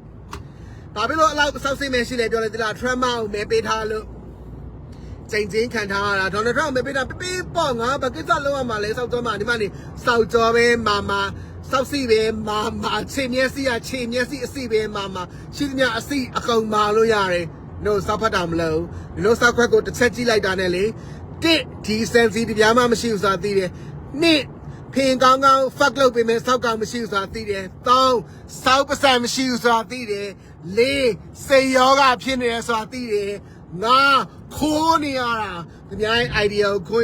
ဘာဖြစ်လို့အလောက်ဆောက်စင်မရှိလဲပြောလဲဒီလား Trump ကိုမဲပေးထားလို့ချိန်ချင်းခံထားရတာ Donald Trump မဲပေးတာပေးပေါ့ငါဘာကိစ္စလုံးဝမှာလဲဆောက်ကြောမှာဒီမှာနေဆောက်ကြောပဲမာဆောက်စီပဲမာခြေမျက်စိခြေမျက်စိအစီပဲမာရှိသမျှအစီအကုန်မာလို့ရတယ်နော်ဆောက်ဖတ်တာမလို့ဒီလိုဆောက်ခွက်ကိုတစ်ချက်ကြည့်လိုက်တာနဲ့လေတစ်ဒီစန်စီဒီပြားမှမရှိဘူးဆိုတာသိတယ်နှစ်ဖင်ကောင်းကောင်း fuck လုပ်ပေးမယ်စောက်ကောင်မရှိဘူးဆိုတာသိတယ်3စောက်ပစံမရှိဘူးဆိုတာသိတယ်4စေယောဂဖြစ်နေတယ်ဆိုတာသိတယ်5ခိုးနေရတာဒီများ idea ကို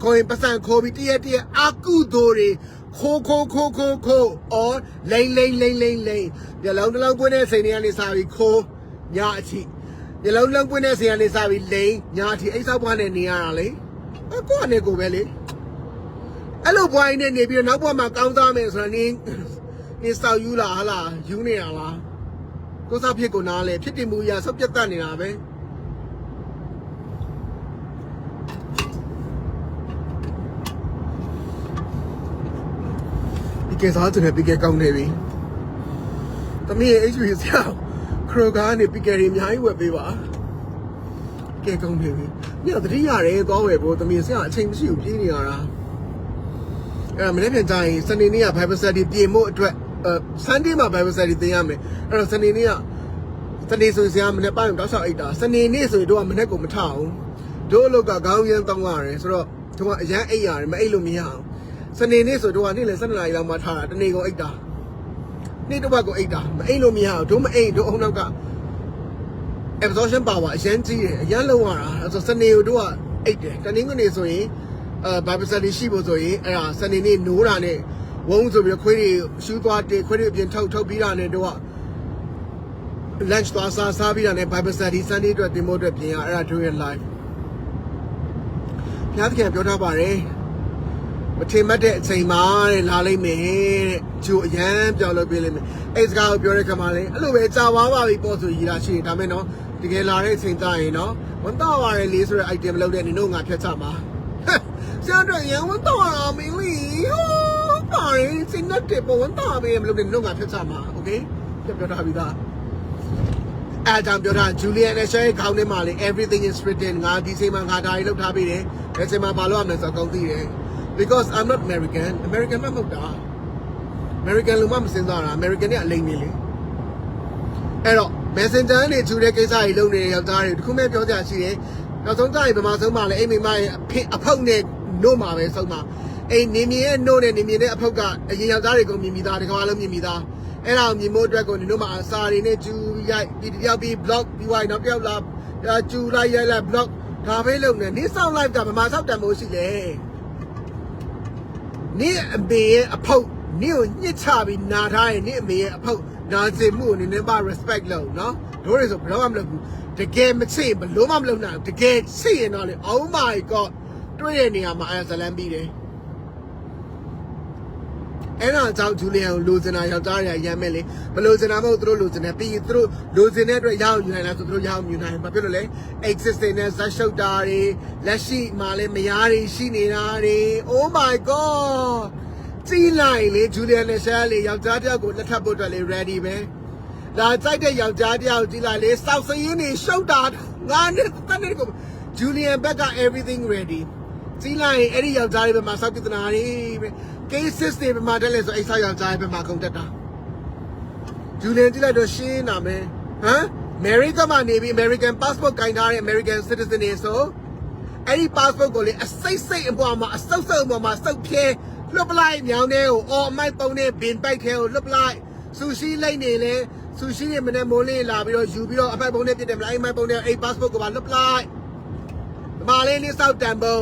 ခိုးရင်ပစံခိုးပြီးတရက်အကုသိုလ်တွေခိုးအော်လိမ့်ညလုံးတစ်လုံးပွင့်တဲ့စိန်တွေကနေစားပြီးခိုးညအထိညလုံးလုံးပွင့်တဲ့စိန်ကနေစားပြီးလိမ့်ညအထိအိတ်ဆောက်ပွားနဲ့နေရတာလေကိုယ့်အနေကိုပဲလေအဲ့လိုဘွားရင်းနဲ့နေပြီးတော့နောက်ဘွားမှာကောင်းစားမယ်ဆိုတော့နင်းစောက်ယူလာဟာလားယူနေရလားကိုစားဖြစ်ကိုနားလေဖြစ်တင်မှုရဆုတ်ပြတ်တတ်နေတာပဲဒီကစားတဲ့ပီကကောင်းနေပြီတမီးရဲ့ HB ဆရာခရိုဂါနဲ့ပီကရီအများကြီးဝယ်ပေးပါကဲကောင်းနေပြီညတတိရတယ်သွားဝယ်ဖို့တမီးဆရာအချိန်မရှိဘူးပြေးနေရတာအဲ့မနေ့ပြန်ကြရင်စနေနေ့က Bible study ပြင်ဖို့အတွက်Sunday မှာ Bible study သင်ရမယ်အဲ့တော့စနေနေ့ကစနေဆိုဆရာမနေ့ပိုင်းတောက်လျှောက်အိတ်တာစနေနေ့ဆိုရင်တို့ကမနေ့ကိုမထအောင်တို့အလုပ်ကခေါင်းရမ်းတောင်းရတယ်ဆိုတော့တို့ကအရန်အိတ်ရတယ်မအိတ်လို့မရအောင် စနေနေ့ဆိုတော့နေ့လေ7 နာရီလောက်မှထားတာတနေ့ကုန်အိတ်တာနေ့တစ်ပတ်ကိုအိတ်တာမအိတ်လို့မရဘူးတို့မအိတ်တို့အုံနောက်က absorption power အရင်ကြီးတယ်အရင်လုံးရတာအဲ့ဆိုစနေကိုတို့ကအိတ်တယ်တနင်္ဂနွေဆိုရင်Bible study ရှိဖို့ဆိုရင်အဲ့ဒါစနေနေ့နိုးတာနဲ့ဝုန်းဆိုပြီးခွေးတွေရှူးသွားတယ်ခွေးတွေအပြင်ထုတ်ပြီးတာနဲ့တို့က lunch သွားစားပြီးတာနဲ့ Bible study Sunday အတွက်တင်ဖို့အတွက်ပြင်ရအဲ့ဒါတို့ရဲ့ live ညသခင်ပြောထားပါတယ်မထင်မှတ်တဲ့အချိန်မှာတဲ့လာလိမ့်မယ်တဲ့ဂျိုအရန်ပြောင်းလို့ပြလိမ့်မယ်အဲ့စကားကိုပြောတဲ့ခါမှာလေအဲ့လိုပဲကြာသွားပါပြီပေါ့ဆိုရည်တာရှိတယ်ဒါမဲ့နော်တကယ်လာတဲ့အချိန်ကျရင်နော်ဝန်တော့ပါလေလေးဆိုတဲ့ item လောက်တဲ့နင်တို့ငါဖြတ်ချမှာဆရာတို့ရန်ဝန်တော့ရမင်းလီဟောပါရင်စင်တဲ့ပေါ်ဝန်တော့ပဲမလို့နင်တို့ငါဖြတ်ချမှာโอเคပြောထားပြီးသားအဲ့ကြောင့်ပြောတာ Julian နဲ့ share ခေါင်းထဲမှာလေ everything is written ငါဒီချိန်မှာငါဒါကြီးလောက်ထားပေးတယ်ဒီချိန်မှာမလုပ်ရမယ်ဆိုတော့ကောင်းသိတယ် because I'm not American မဟုတ်တာ American လူမှမစင်စားတာ American နဲ့အလိမ်နေလေအဲ့တော့ Messenger နဲ့ဂျူတဲ့ကိစ္စကြီးလုပ်နေတဲ့ယောက်ျားတွေတခုမဲ့ပြောကြရှိတယ်နောက်ဆုံးကြရင်ဗမာဆုံးမှလည်းအိမ်မိမရဲ့အဖောက်နဲ့နို့မှာပဲဆုံးမှာအိမ်နေမြင်ရဲ့နို့နဲ့နေမြင်တဲ့အဖောက်ကအရင်ယောက်ျားတွေကိုမြင်မိသားဒီကဘာလုံးမြင်မိသားအဲ့ဒါမြင်မို့အတွက်ကိုနေတို့မှာစာတွေနဲ့ဂျူရိုက်ဒီတယောက်ပြီး block ပြီးဝိုင်းနောက်တယောက်လာဂျူလိုက်ရိုက်လိုက် block ဒါပဲလုပ်နေနေဆောင် live ကဗမာဆောက်တန်မို့ရှိလေနေအမေရဲ့အဖောက်နေကိုညှစ်ချပြီးနာထားရင်နေအမေရဲ့အဖောက်နာစင်မှုအနေနဲ့ပါ respect လုပ်နော်တို့တွေဆိုဘယ်တော့မှမလုပ်ဘူးတကယ်မချစ်ဘလို့မှမလုပ်နိုင်တကယ်ချစ်ရင်တော့လေ oh my god တွေ့တဲ့နေရာမှာအဲဇလန်ပြီးတယ်အဲ့ဒါကြောင့်ဂျူလီယန်ကိုလိုချင်တာယောက်ျားတွေကရမ်းမဲ့လေမလိုချင်တာမဟုတ်သူတို့လိုချင်တယ်ပြီးသူတို့လိုချင်တဲ့အတွက်ရအောင်ယူနိုင်လားဆိုသူတို့ရအောင်ယူနိုင်ဘာဖြစ်လို့လဲ existing နဲ့ဇက်ရှုပ်တာတွေလက်ရှိမှာလည်းမယားတွေရှိနေတာတွေ oh my god ကြည်လိုက်လေဂျူလီယန်နဲ့ရှာလေယောက်ျားတယောက်ကိုလက်ထပ်ဖို့အတွက်လေ ready ပဲဒါကြိုက်တဲ့ယောက်ျားတယောက်ကြည်လိုက်လေစောက်စရင်းနေရှုပ်တာငါနဲ့တနေ့ကိုဂျူလီယန်ဘက်က everything ready ကြည်လိုက်အဲ့ဒီယောက်ျားတွေပဲမှာစောက်ပြဿနာတွေပဲ cases တွေပဲမှာတက်လဲဆိုအိဆောက်ယောက်ျားတွေပဲမှာကုန်တက်တာဂျူလီယန်ကြည်လိုက်တော့ရှင်းနာမယ်ဟမ် America မှာနေပြီး American passport ကင်ထားတဲ့ American citizen တွေဆိုအဲ့ဒီ passport ကိုလေအစိတ်အပေါ်မှာအစုပ်အပေါ်မှာစုပ်ဖြဲလွတ်ပလိုက်ညောင်းတဲ့ကိုအော်အမိုက်ပုံနဲ့ဘင်ပိုက်ခဲကိုလွတ်ပလိုက်ဆူရှီလိုက်နေလေဆူရှီနဲ့မနေ့မိုးလေးလာပြီးတော့ယူပြီးတော့အပိုက်ပုံနဲ့ပြစ်တယ်မလားအဲ့မိုက်ပုံနဲ့အဲ့ passport ကိုပါလွတ်ပလိုက်ဒီမှာလေးလေးစောက်တန်ပုံ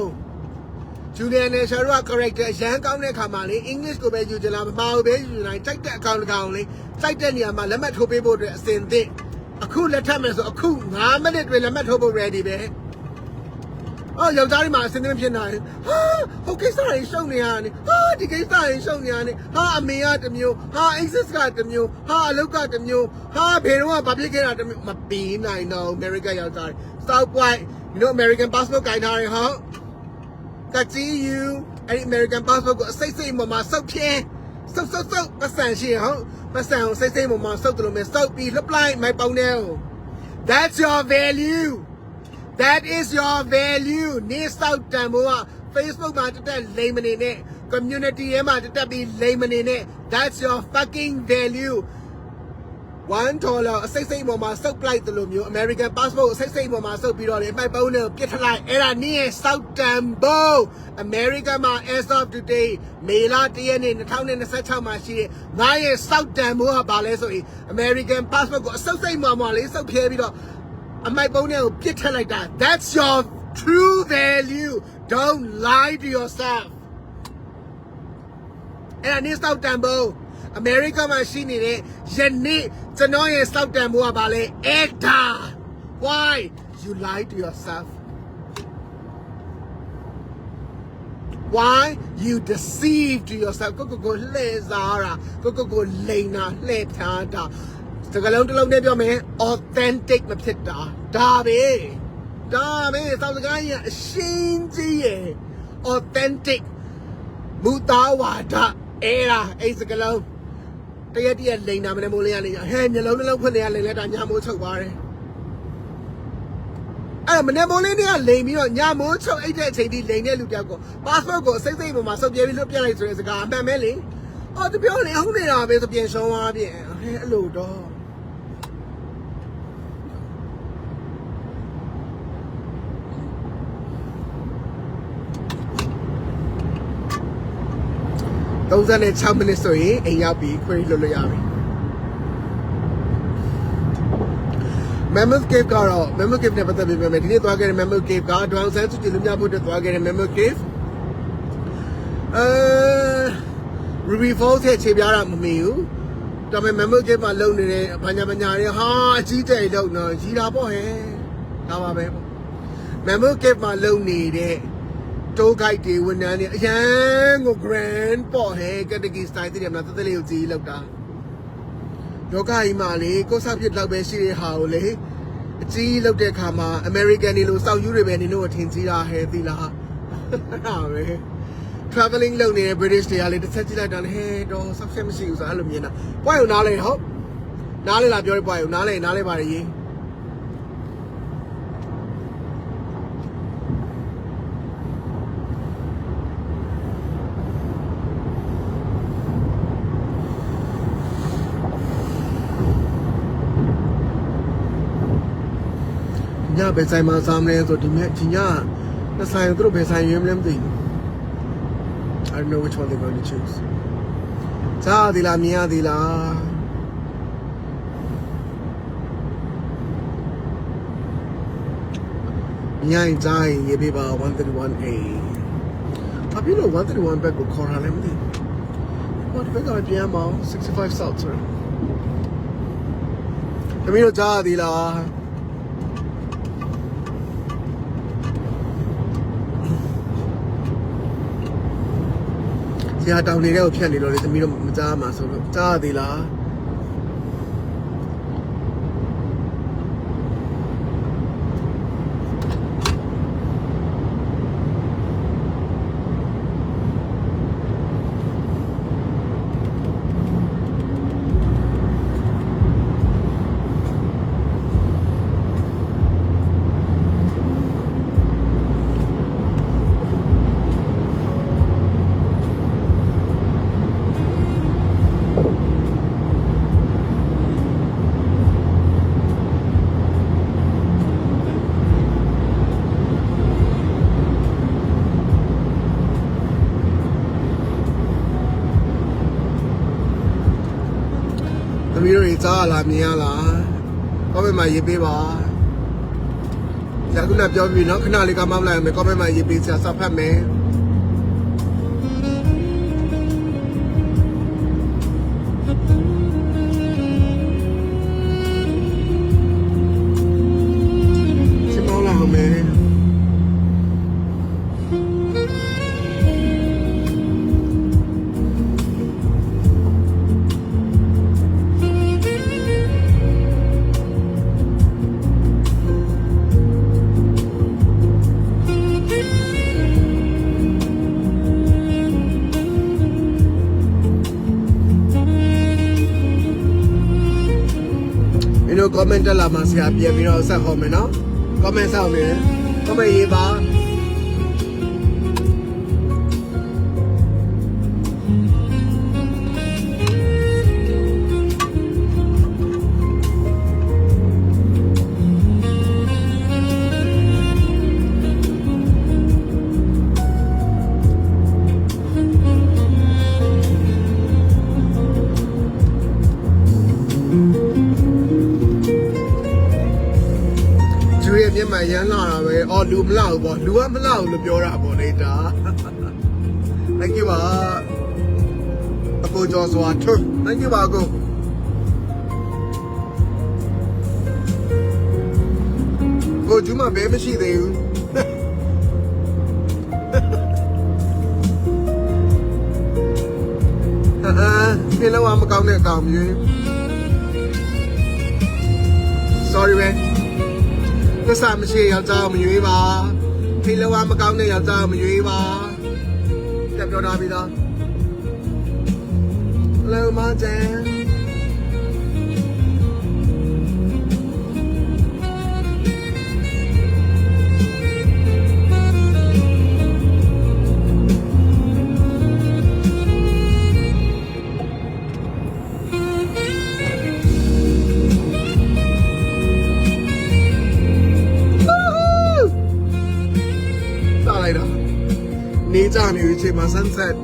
ဂျူလီယန်နဲ့ရှာရိုက character ရန်ကောင်းတဲ့ခါမှာလေ English ကိုပဲယူကြလားမမှာဘူးပဲယူနိုင်စိုက်တဲ့အကောင့်တစ်ကောင်လေးစိုက်တဲ့နေရာမှာလက်မှတ်ထိုးပေးဖို့အတွက်အစင်သင့်အခုလက်ထပ်မယ်ဆိုအခု9မိနစ်တွင်လက်မှတ်ထိုးဖို့ ready ပဲအော်ယောက်ျားလေးမှာအစင်သင့်ဖြစ်နေတယ်ဟာဟိုကိစ္စတွေရှုံနေရတယ်ဟာဒီကိစ္စတွေရှုံနေရတယ်ဟာအမေကတစ်မျိုးဟာ access ကတစ်မျိုးဟာအလုပ်ကတစ်မျိုးဟာဘယ်တော့မှဘာဖြစ်ခဲ့တာတစ်မျိုးမပြီးနိုင်တော့ America ယောက်ျားတွေ South Point you know American passport ကင်ထားတယ်ဟာကကြီးယူအဲ့ဒီ American passport ကိုအစိတ်မှာစုပ်ဖြဲစုပ်ပတ်စံရှိဟုတ်ပတ်စံကိုစိတ်မှာစုပ်တယ်လို့မယ်စုပ်ပြီးလှပ်လိုက်မိုက်ပေါင်းတယ် That's your value That is your value နေစောက်တန်မို့က Facebook မှာတက်လိမ်မနေနဲ့ community ထဲမှာတက်ပြီးလိမ်မနေနဲ့ That's your fucking value $1အစိတ်ပေါ်မှာစုပ်ပလိုက်တယ်လို့မျိုး American passport အစိတ်ပေါ်မှာစုပ်ပြီးတော့လေမိုက်ပုံးနဲ့ပြစ်ထလိုက်အဲ့ဒါနင်းရဲ့စောက်တန်ဖို့ America မှာ as of today မေလ1ရက်နေ့2026မှာရှိတဲ့ငါရဲ့စောက်တန်ဖို့ကဘာလဲဆိုရင် American passport ကိုအစိတ်မှာလေးစုပ်ဖြဲပြီးတော့အမိုက်ပုံးနဲ့ကိုပြစ်ထလိုက်တာ That's your true value don't lie to yourself အဲ့ဒါနင်းစောက်တန်ဖို့America မှာရှိနေတဲ့ယနေ့ကျွန်တော်ရဲ့စောက်တန်မှုကဘာလဲ Ada why you lie to yourself why you deceive to yourself ကိုလှည့်စားတာကိုလိန်တာလှည့်ဖြားတာစကားလုံးတစ်လုံးနဲ့ပြောမယ် authentic မဖြစ်တာဒါပဲစောက်စကားကြီးအရှင်းကြီးရဲ့ authentic မူသားဝါဒအဲ့စကားလုံးတရက်လိန်တာမနဲ့မိုးလေးရနေဟဲ့မျက်လုံးနှလုံးဖွင့်နေရလိန်လဲတာညမိုးချုပ်သွားတယ်အဲ့မနဲ့မိုးလေးတွေကလိန်ပြီးတော့ညမိုးချုပ်အိတ်တဲ့အချိန်ထိလိန်တဲ့လူတယောက်ကို passport ကိုအစိမ့်ပေါ်မှာစုပ်ပြဲပြီးလွတ်ပြလိုက်ဆိုတဲ့စကားအမှန်ပဲလေအော်တပြောလေဟုတ်နေတာပဲဆိုပြန်ရှုံးသွားပြန်ဟဲ့အဲ့လိုတော့ 36 minutes ဆိုရင်အိမ်ရောက်ပြီး query လုပ်လို့ရပြီ Mammoth Cave ကတော့ Mammoth Cave နဲ့ပတ်သက်ပြီးပြောမယ်ဒီနေ့သွားခဲ့တဲ့ Mammoth Cave ကဒေါအောင်ဆန်းစုကြည်လူမျိုးဖို့အတွက်သွားခဲ့တဲ့ Mammoth Cave Ruby Falls ရဲ့ခြေပြားတာမမီဘူးဒါပေမဲ့ Mammoth Cave မှာလုံနေတဲ့ဘာညာတွေဟာအကြီးကျယ်လုံတော့ကြီးတာပေါ့ဟဲ့ဒါပါပဲပေါ့ Mammoth Cave မှာလုံနေတဲ့တိုးဂိုက်တွေဝန်ထမ်းတွေအရန်ကို grand ပေါ့ဟဲ့ကတကီ style တည်းမှာတက်တက်လေးကိုကြီးလောက်တာလောကကြီးမှာလေကိုစားဖြစ်လောက်ပဲရှိတဲ့ဟာကိုလေအကြီးလောက်တဲ့ခါမှာ American တွေလို့စောက်ယူတွေပဲနေလို့ထင်ကြီးတာဟဲ့သီလားဟာပဲ traveling လုပ်နေတဲ့ British တွေကလေတစ်ချက်ကြည့်လိုက်တာလေဟဲ့တော့ success မရှိဘူးဆိုအဲ့လိုမြင်တာပွားရုံနားလေဟုတ်နားလေလားပြောရပွားရုံနားလေပါလေရေးညဘယ်ဆိုင်မှာစားမလဲဆိုဒီညနှစ်ဆိုင်သူတို့ဘယ်ဆိုင်ရွေးမလဲမသိဘူး I don't know which one they're going to choose ကြားသေးလားမြင်ရသေးလားမြင်ရင်ကြားရင်ရေးပေးပါ 131A ဘာဖြစ်လို့131 back ကိုခေါ်ရလဲမသိဘူးဘာဒီဘက်ကပြန်မအောင်65 south ဆိုတမီးတို့ကြားသေးလားဆရာတောင်နေတဲ့ကိုဖြတ်နေတော့လေသမီးတို့မကြားမှာဆိုလို့ကြားသေးလားသမီးတို့တွေကြားလာမြင်ရလားcomment မှာရေးပေးပါဆရာကပြောပြီးနော်ခဏလေးကမှမလိုက်မယ် comment မှာရေးပေးဆရာစာဖတ်မယ်စမောလာမယ်comment တက်လာမှာဆရာပြန်ပြီးတော့ဆက်ဟောမယ်နော် comment ဆောက်နေတယ် comment ရေးပါမျက်မှန်ရမ်းလာတာပဲအော်လူမလောက်ဘူးပေါ့လူကမလောက်ဘူးလို့ပြောတာပေါ့လေဒါ Thank you ပါအကိုကျော်စွာထွန်း Thank you ပါကိုကိုကျူးမဘဲမရှိသေးဘူးပြေလောက်မကောင်းတဲ့အကောင်မျိုး Sorry manသစ္စာမရှိယောက်ျားမရွေးပါဖိလောကမကောင်းတဲ့ယောက်ျားမရွေးပါတက်ပြောထားပြီးသား Hello မကျန်နေကြနေပြီချိန်မှာ sunset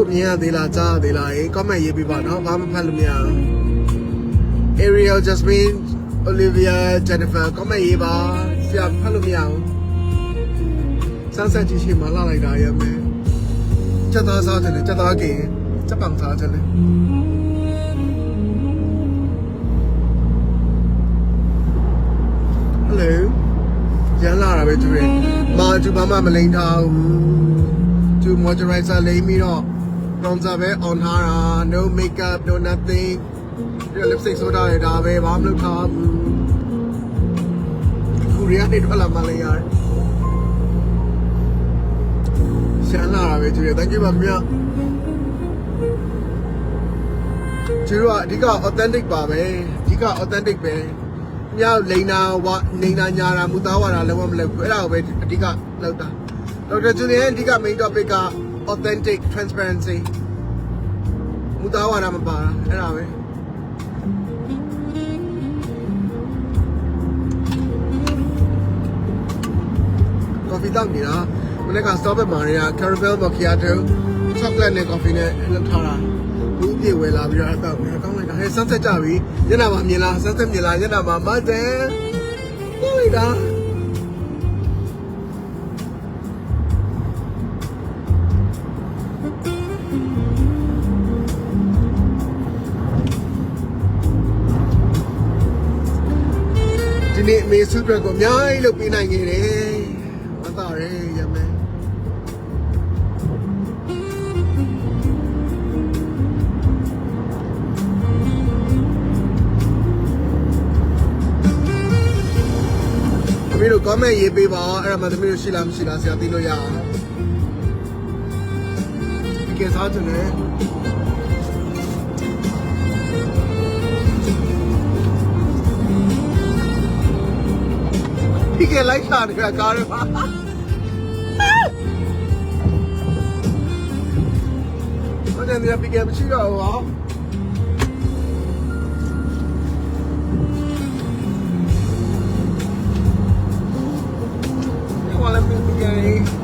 မြင်ရသေးလားကြားရသေးလား comment ရေးပေးပါနော်ဘာမှဖတ်လို့မရဘူး Ariel Jasmine Olivia Jennifer comment ရေးပါဆရာဖတ်လို့မရဘူးစမ်းဆက်ကြည့်ရှိမှလာလိုက်တာရမယ်ချက်သားစားတယ်ချက်သားကင်ချက်ပန်စားတယ်Hello ရန်လာတာပဲသူတွေမာသူဘာမှမလိမ့်ထားဘူးသူ moisturizer လိမ့်ပြီးတော့ bronzer ပဲ on ထားတာ no makeup no nothing ဒီ lipstick ဆိုထားတယ်ဒါပဲဘာမှမလုပ်ထားဘူးခုရီးယားနေထွက်လာမှလည်းရတယ်ရန်လာတာပဲသူတွေ thank you ပါခင်ဗျာသူတို့ကအဓိက authentic ပါပဲအဓိက authentic ပဲမြောက်လိန်နာဝနေနာညာတာမူသားဝါတာလုံးဝမလုပ်ဘူးအဲ့ဒါကိုပဲအဓိကလောက်တာဒေါက်တာဂျူလီယန်အဓိက main topic က authentic transparency မူသားဝါတာမပါတာအဲ့ဒါပဲကော်ဖီတောက်နေတာမနေ့က stop မှာနေတာ caramel macchiato chocolate နဲ့ coffee နဲ့လောက်ထားတာဘူးပြေဝယ်လာပြီးတော့တောက်နေတာကောင်းလိုက်တာဟဲ့ sunset ကြပြီညနေမှာမြင်လား sunset မြင်လားညနေမှာမတ်တယ်ကောင်းလိုက်တာဒီနေ့မေစုအတွက်ကိုအများကြီးလုပ်ပေးနိုင်ခဲ့တယ်ဝမ်းသာရဲရမယ်သမီးတို့ comment ရေးပေးပါအဲ့ဒါမှသမီးတို့ရှိလားမရှိလားဆရာသိလို့ရအောင်ဒီကစားချင်တယ်ဒီကလိုက်တာတွေကကားရပါဘာလဲဒီကမရှိတော့ဘူးဟော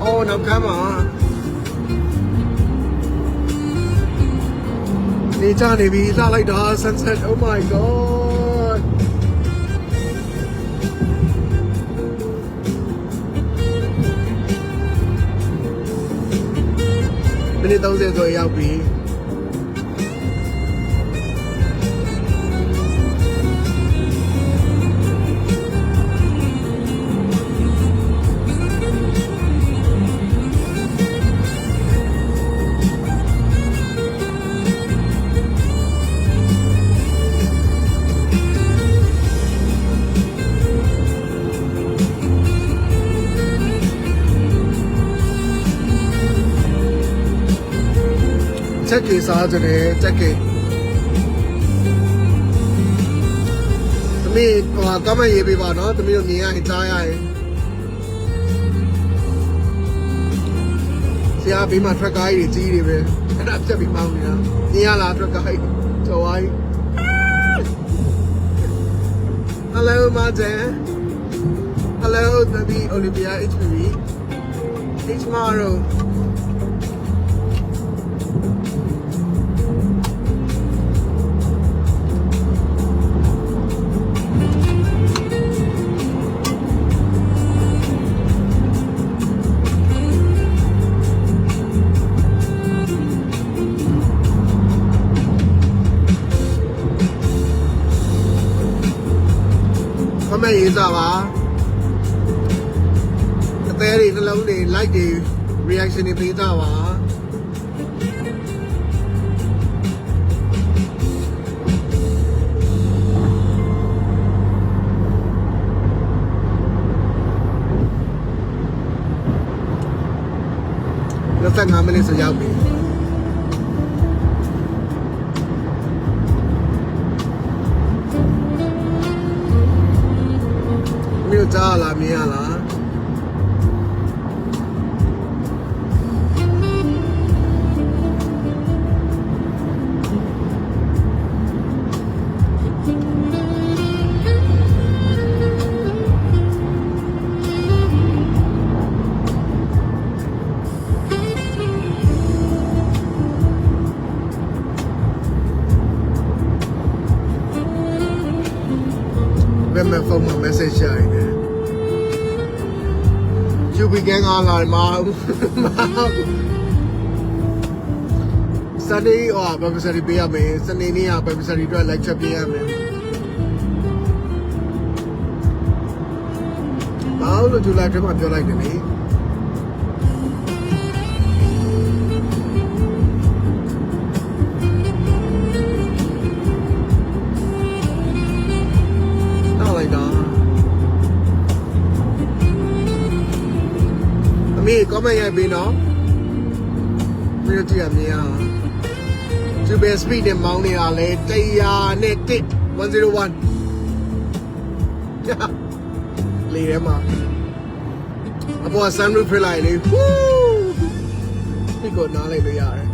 Oh, no, come on. Nature Navy, like the sunset. Oh my god. Minute 30 rồiရောက်ပြီချက်ကြီးစားကြတယ်ချက်ကြီးသမီးဟိုကမရေးပေးပါနော်သမီးတို့မြင်ရရင်ကြားရရင်ဆရာဘေးမှာ truck ကားကြီးကြီးတွေပဲအဲ့ဒါပြက်ပြီးမောင်းနေတာမြင်ရလား truck ကားကြီးကျော်ဝိုင်း Hello မကျန် Hello သမီး Olivia HPV H Maro comment ရေးစားပါအသေးတွေနှလုံးတွေ like တွေ reaction တွေပေးကြပါ25 မိနစ်ဆိုရောက်ပြီမြို့ကြားလာမြင်ရလား ဘယ်မှာဖုန်းမှာ message ရနေတယ်ကျူပီကန်းကလာမှာ Sunday ဘယ်မှာစရီပေးရမယ် Sunday နေ့ကဘယ်မှာစရီအတွက် lecture ပေးရမယ်ဘာလို့ဂျူလိုက်ထဲမှာပြောလိုက်တယ်လေcomment ရိုက်ပေးနော်မင်းတို့ကြည့်ရမြင်ရသူပဲ speed နဲ့မောင်းနေတာလေ100နဲ့101လေထဲမှာအပေါ် sunroof ဖိလိုက်လေဟူးဒီကိုနားလိုက်လို့ရတယ်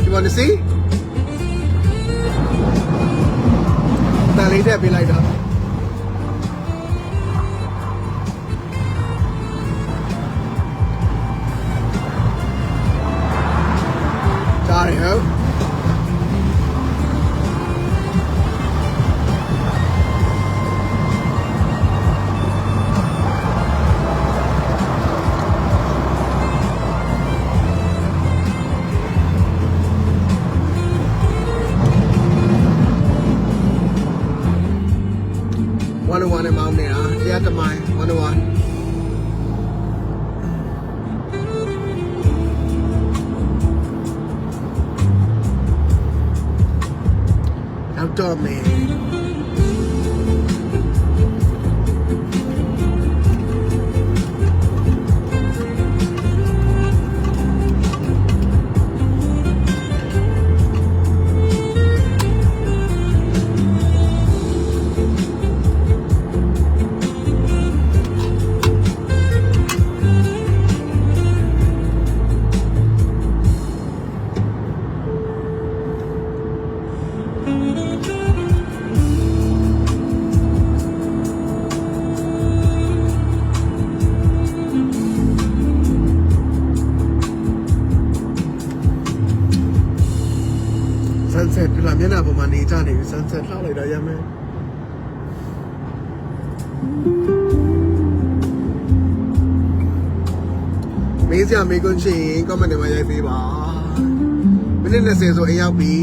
You want to see? တန်လေးတက်ပေးလိုက်တာကြားရဟုတ်101နဲ့မောင်းနေတာတရားတမိုင်း101နောက်တော့မယ်sunset ပြလာမျက်နှာပေါ်မှာနေကြနေပြီ sunset လှလိုက်တော့ရမယ်မေးစရာမေးခွန်းရှိရင် comment ထဲမှာရိုက်ပေးပါမိနစ်20ဆိုအိမ်ရောက်ပြီ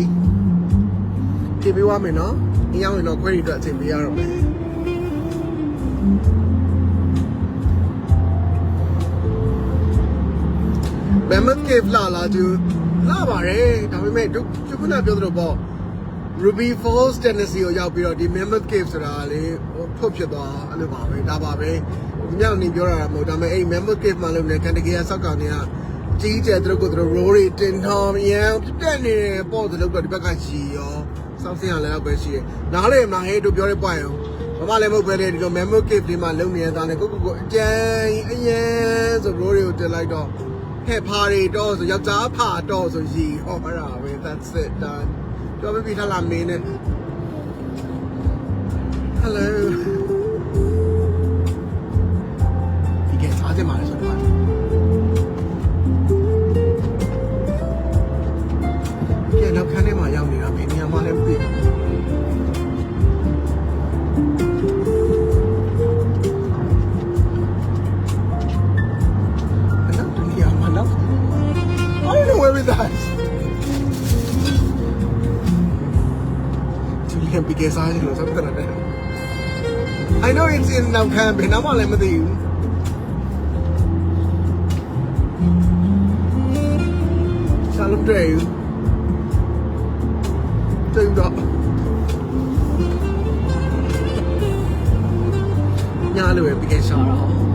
ဖြည့်ပေးသွားမယ်နော်အိမ်ရောက်ရင်တော့ query အတွက်အချိန်ပေးရတော့မယ်Mammoth Cave လာကျူလာပါတယ်ဒါပေမဲ့ကျခုနပြောသလိုပေါ့ Ruby Falls Tennessee ကိုရောက်ပြီးတော့ဒီ Mammoth Cave ဆိုတာလေဖုတ်ဖြစ်သွားအဲ့လိုပါပဲဒါပါပဲဒီမြောက်နေပြောတာမဟုတ်ဒါပေမဲ့အဲ့ Mammoth Cave မှာလို့လည်းကန်တကယ်ဆောက်ကောင်တွေကကြီးကျယ်သူတို့ကိုသူတို့ roll တွေတင်ထောင်ရန်တက်နေတယ်ပေါ့သူတို့ကဒီဘက်ကရှိရောစောင့်စင်ရလည်းတော့ပဲရှိတယ်နားလေမလားဟဲ့တို့ပြောတဲ့ပွိုင်ရောဘာမှလည်းမဟုတ်ပဲလေဒီလို Mammoth Cave ဒီမှာလုံနေရတာနဲ့ကိုအကျန်းအရန်ဆို roll တွေကိုတင်လိုက်တော့ဟဲ့ဖာတွေတော့ဆိုယောက်ျားဖာတော့ဆိုရီဟောအဲ့ဒါပဲ that's it done ပြောပြထားလာမင်းနဲ့ hello ဒီကစားကြမှာလဲဆိုတော့ကဲတော့ခန်းထဲမှာရောက်နေတာဘယ်နေရာမှလည်းမသိဘူးBecause I know something like that. I know it's in Namkan, but I'm all with you. Salam to you. Turned up. Yalu, because Sarah.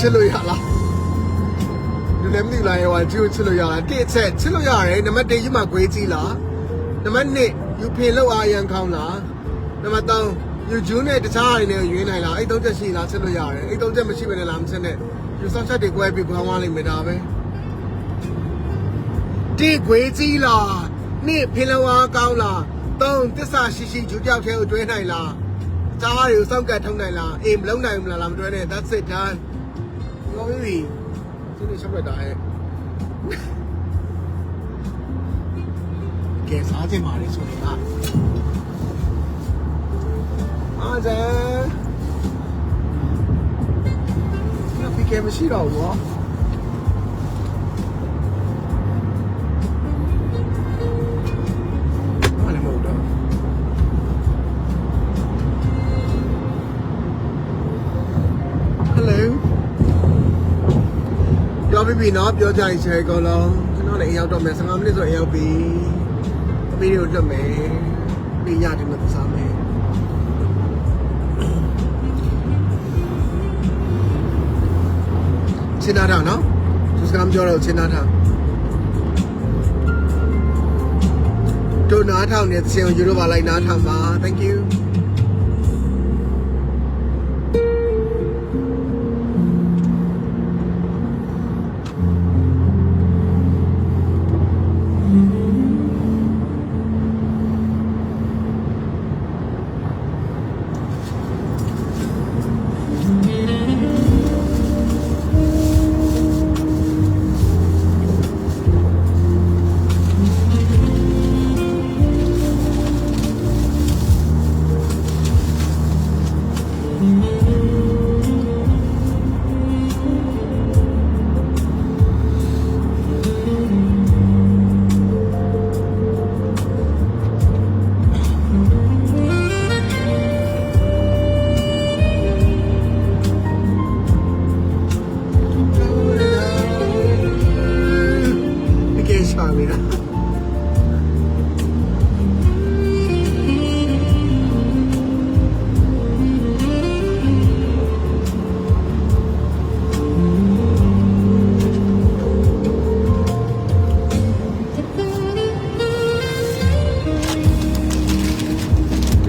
ချစ်လို့ရလားလူလည်းမသိလားရောကျိုးချစ်လို့ရလားတစ်ချက်ချစ်လို့ရတယ်နံပါတ်1ယူမှာခွေးကြီးလားနံပါတ်2ယူဖေလောက်အားရန်ကောင်းလားနံပါတ်3ယူဂျူးနဲ့တခြားအရင်နဲ့ရွေးနိုင်လားအဲ့3ချက်ရှိလားချစ်လို့ရတယ်အဲ့3ချက်မရှိဘဲနဲ့လားမချစ်နဲ့ယူဆောက်ချက်တွေ꿰ပြီးခေါင်းသွားလိမ့်မယ်ဒါပဲတစ်ခွေးကြီးလား2ဖေလောက်အားကောင်းလား3 3တစ္ဆာရှိရှိဂျူကြောက်ထဲကိုတွဲနိုင်လားကြားဟာတွေကိုစောက်ကတ်ထုံနိုင်လားအေးမလုံးနိုင်ဘူးလားမတွဲနဲ့ that's it done ပြောပြီးပြီဒီနေ့ရှောက်ရတာရဲ့ကဲစားချင်ပါလေဆိုရင်အားဇန်ဒီကဲမရှိတော့ဘူးနော်ပြောပြီးပြီနော်ပြောကြရင်ချဲကောလုံးကျွန်တော်လည်းအရောက်တော့မယ်15မိနစ်ဆိုအရောက်ပြီအမေတို့လွတ်မယ်ပြီးရတယ်မစားမယ်ချင်းနာထားနော်သူစကားမပြောတော့ချင်းနာထားတို့နားထောင်နေသင်ကိုယူတော့ပါလိုက်နားထောင်ပါ thank you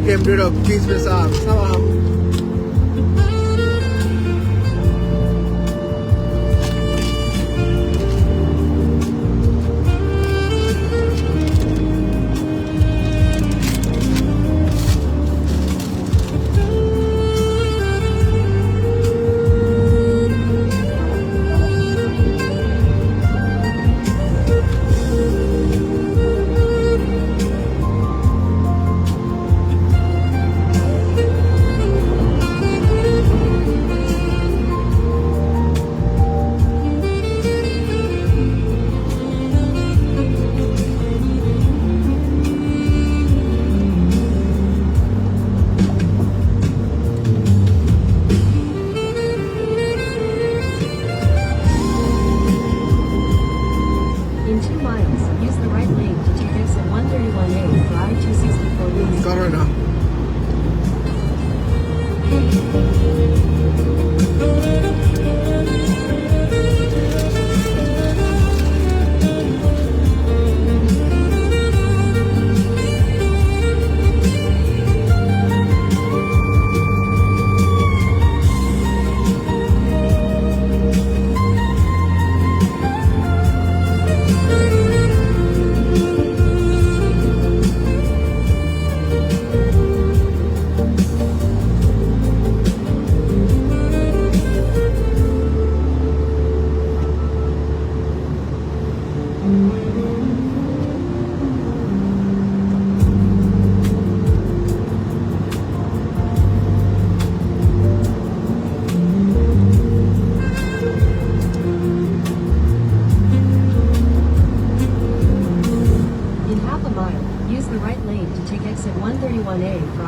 Get rid of cheese with salam.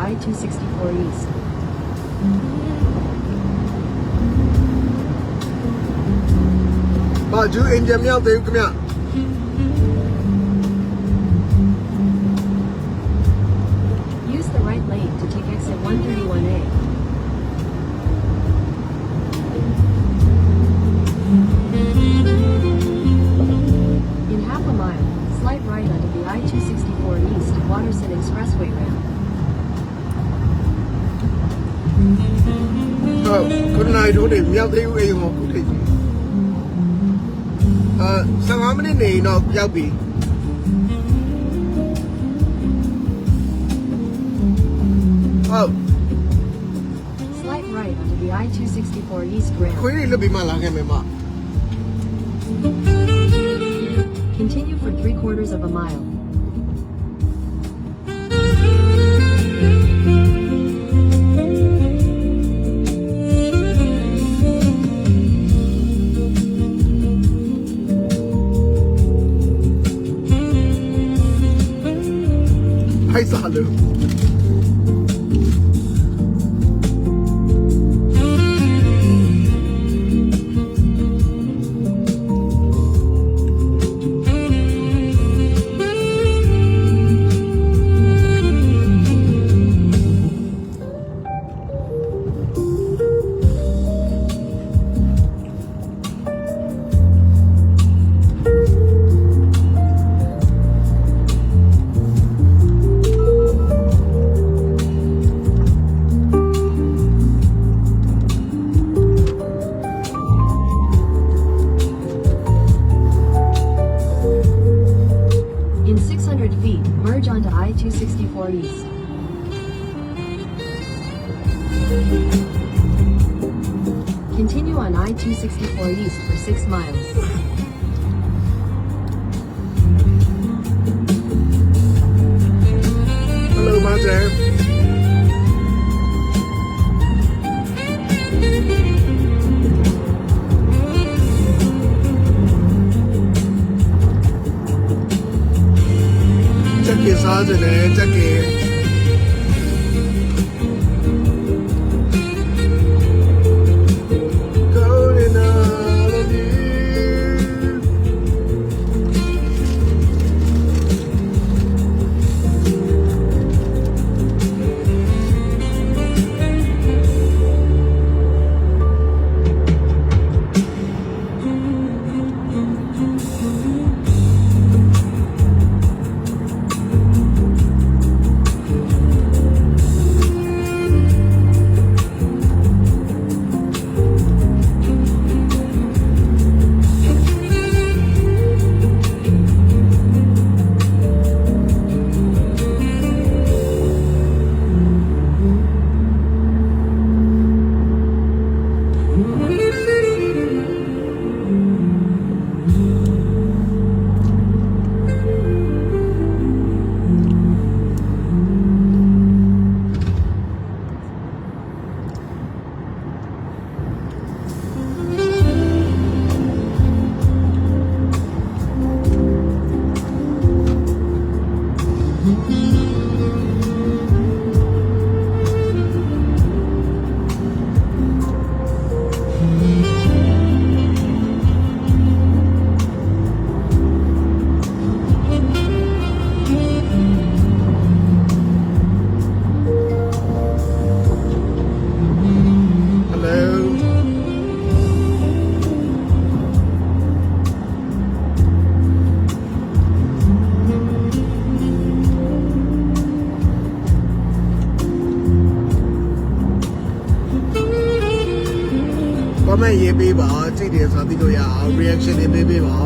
I-264 East. Bà chú em chém nhau tìm kìa. Use the right lane to take exit 131A. In half a mile, slight right onto the I-264 East Waterson Expressway ramp. ခုနနိုင်တို့တွေမြောက်သေးဘူးအိမ်ဟောခုထိပ်ကြီး15မိနစ်နေတော့ရောက်ပြီ ဟုတ် Slight right onto the I-264 East ramp. ခွေးတွေလွတ်ပြီးမှလာခဲ့မယ်မ Continue for 3/4 of a mile. Hi, Salu. In 600 feet, merge onto I-264 East. Continue on I-264 East for 6 miles. Hello, Mother. Check your sergeant, check it. Going out of you. comment ရေးပေးပါကြည့်တယ်ဆိုတော့သိလို့ရအောင် reaction တွေပေးပေးပါ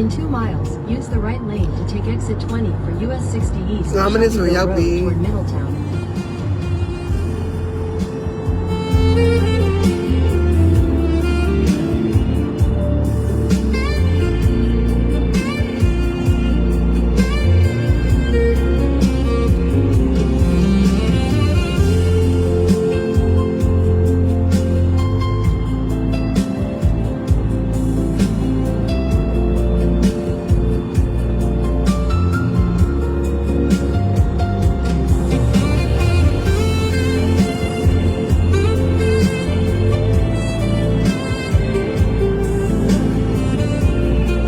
In 2 miles, Use the right lane to take exit 20 for US 60 East. 5 minutes ဆိုရောက်ပြီ Road toward Middletown.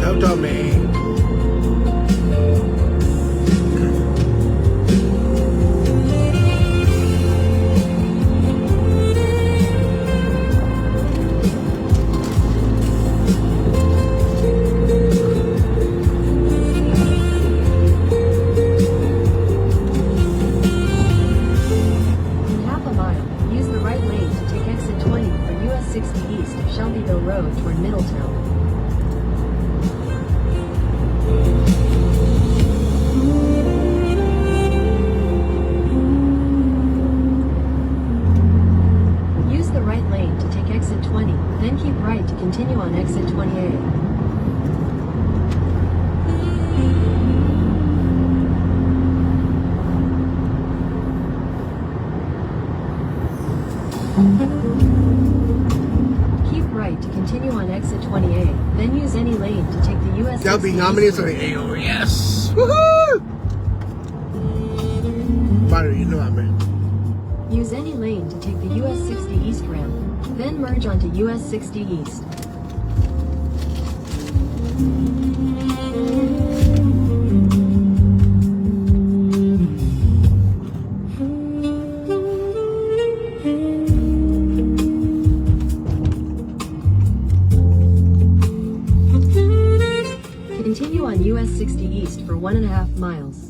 ရောက်တော့မယ် In half a mile, use the right lane to take exit 20 for US 60 East, Shelbyville Road toward Middletown. Use the right lane to take exit 20, then keep right to continue on exit 20A. Keep right to continue on exit 20A, then use any lane to take the US ရောက်ပြီ 60 5 minutes ဆို East ရင် AO yes woohoo ဘာလို့ရင်းလို့ရမယ် Use any lane to take the US 60 East ramp, then merge onto US 60 East. Continue on US 60 East for 1.5 miles.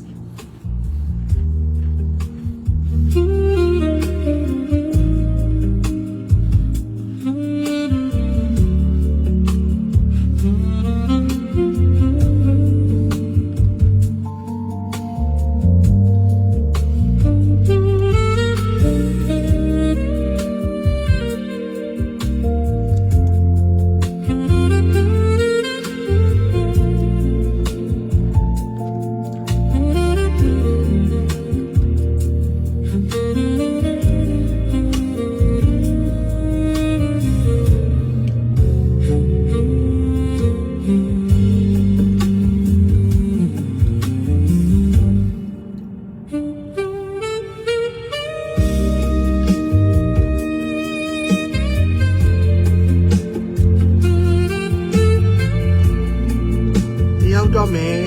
။ရောက်တော့မယ်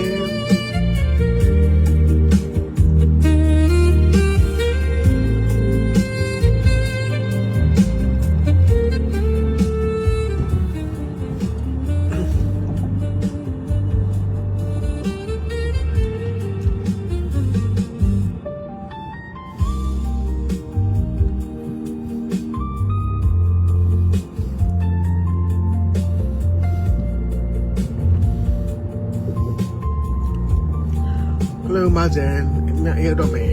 Hello, Mazen. Na iyo do me.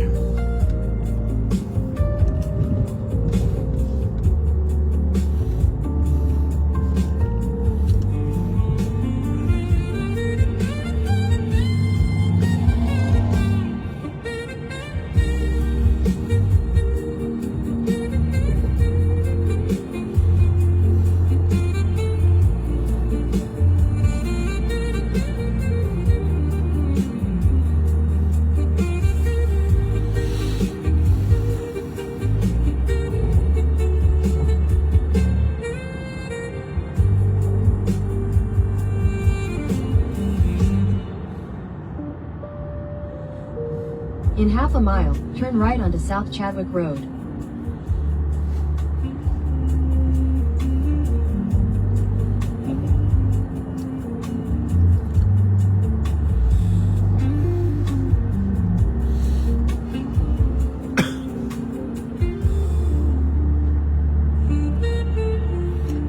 In half a mile, turn right onto South Chadwick Road.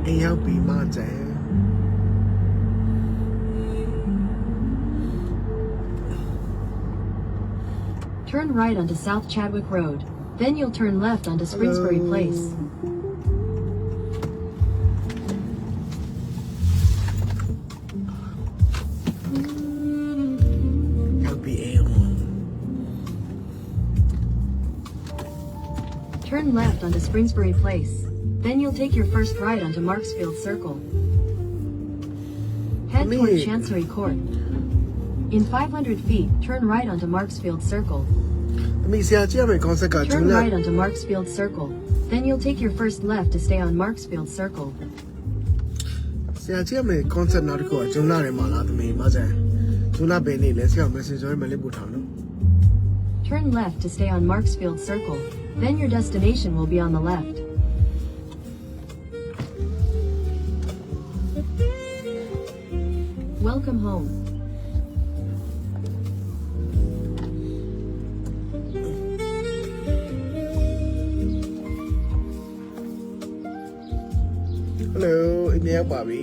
Iyo be Mazen. Turn right onto South Chadwick Road. Then you'll turn left onto Springsbury Place. ရောက်ပြီအေး Turn left onto Springsbury Place. Then you'll take your first right onto Marksfield Circle. Head toward Chancery Court. In 500 feet, turn right onto Marksfield Circle. အမေဆရာကြည့်ရမယ့် concept ကဂျွန် Turn လာ right onto Marksfield Circle. Then you'll take your first left to stay on Marksfield Circle. ဆရာကြည့်ရမယ့် concept နောက်တစ်ခုကဂျွန်လာထဲမှာလားသမီးမဆန်ဂျွန်လာဘယ်နေလဲဆရာ messenger မှာလေးပို့ထားနော် Turn left to stay on Marksfield Circle. Then your destination will be on the left. Welcome home. Hello အမြဲရောက်ပါပြီ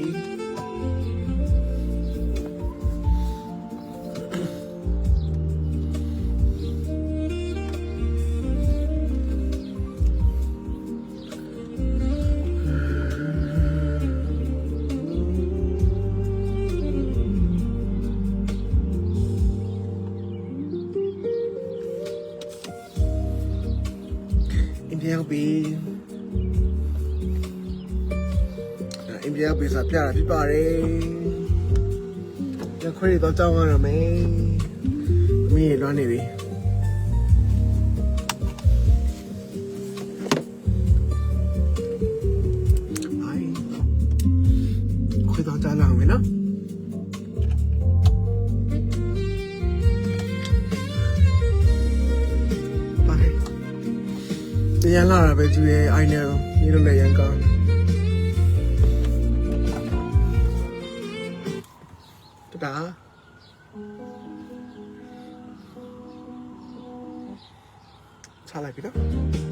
အမြဲရောက်ပြီအမြဲရောက်ပြီဆိုပြတာပြပါတယ်ညခွေးတော့ကြောင်းရတော့မယ်မင်းလွမ်းနေပြီအိုင်ခွေးတော့ကြောင်းလာအောင်မယ်နော်ရန်လာတာပဲသူရဲ့ I know ဒီလိုလည်းရန်ကောင်းတတာချလိုက်ပြီနော်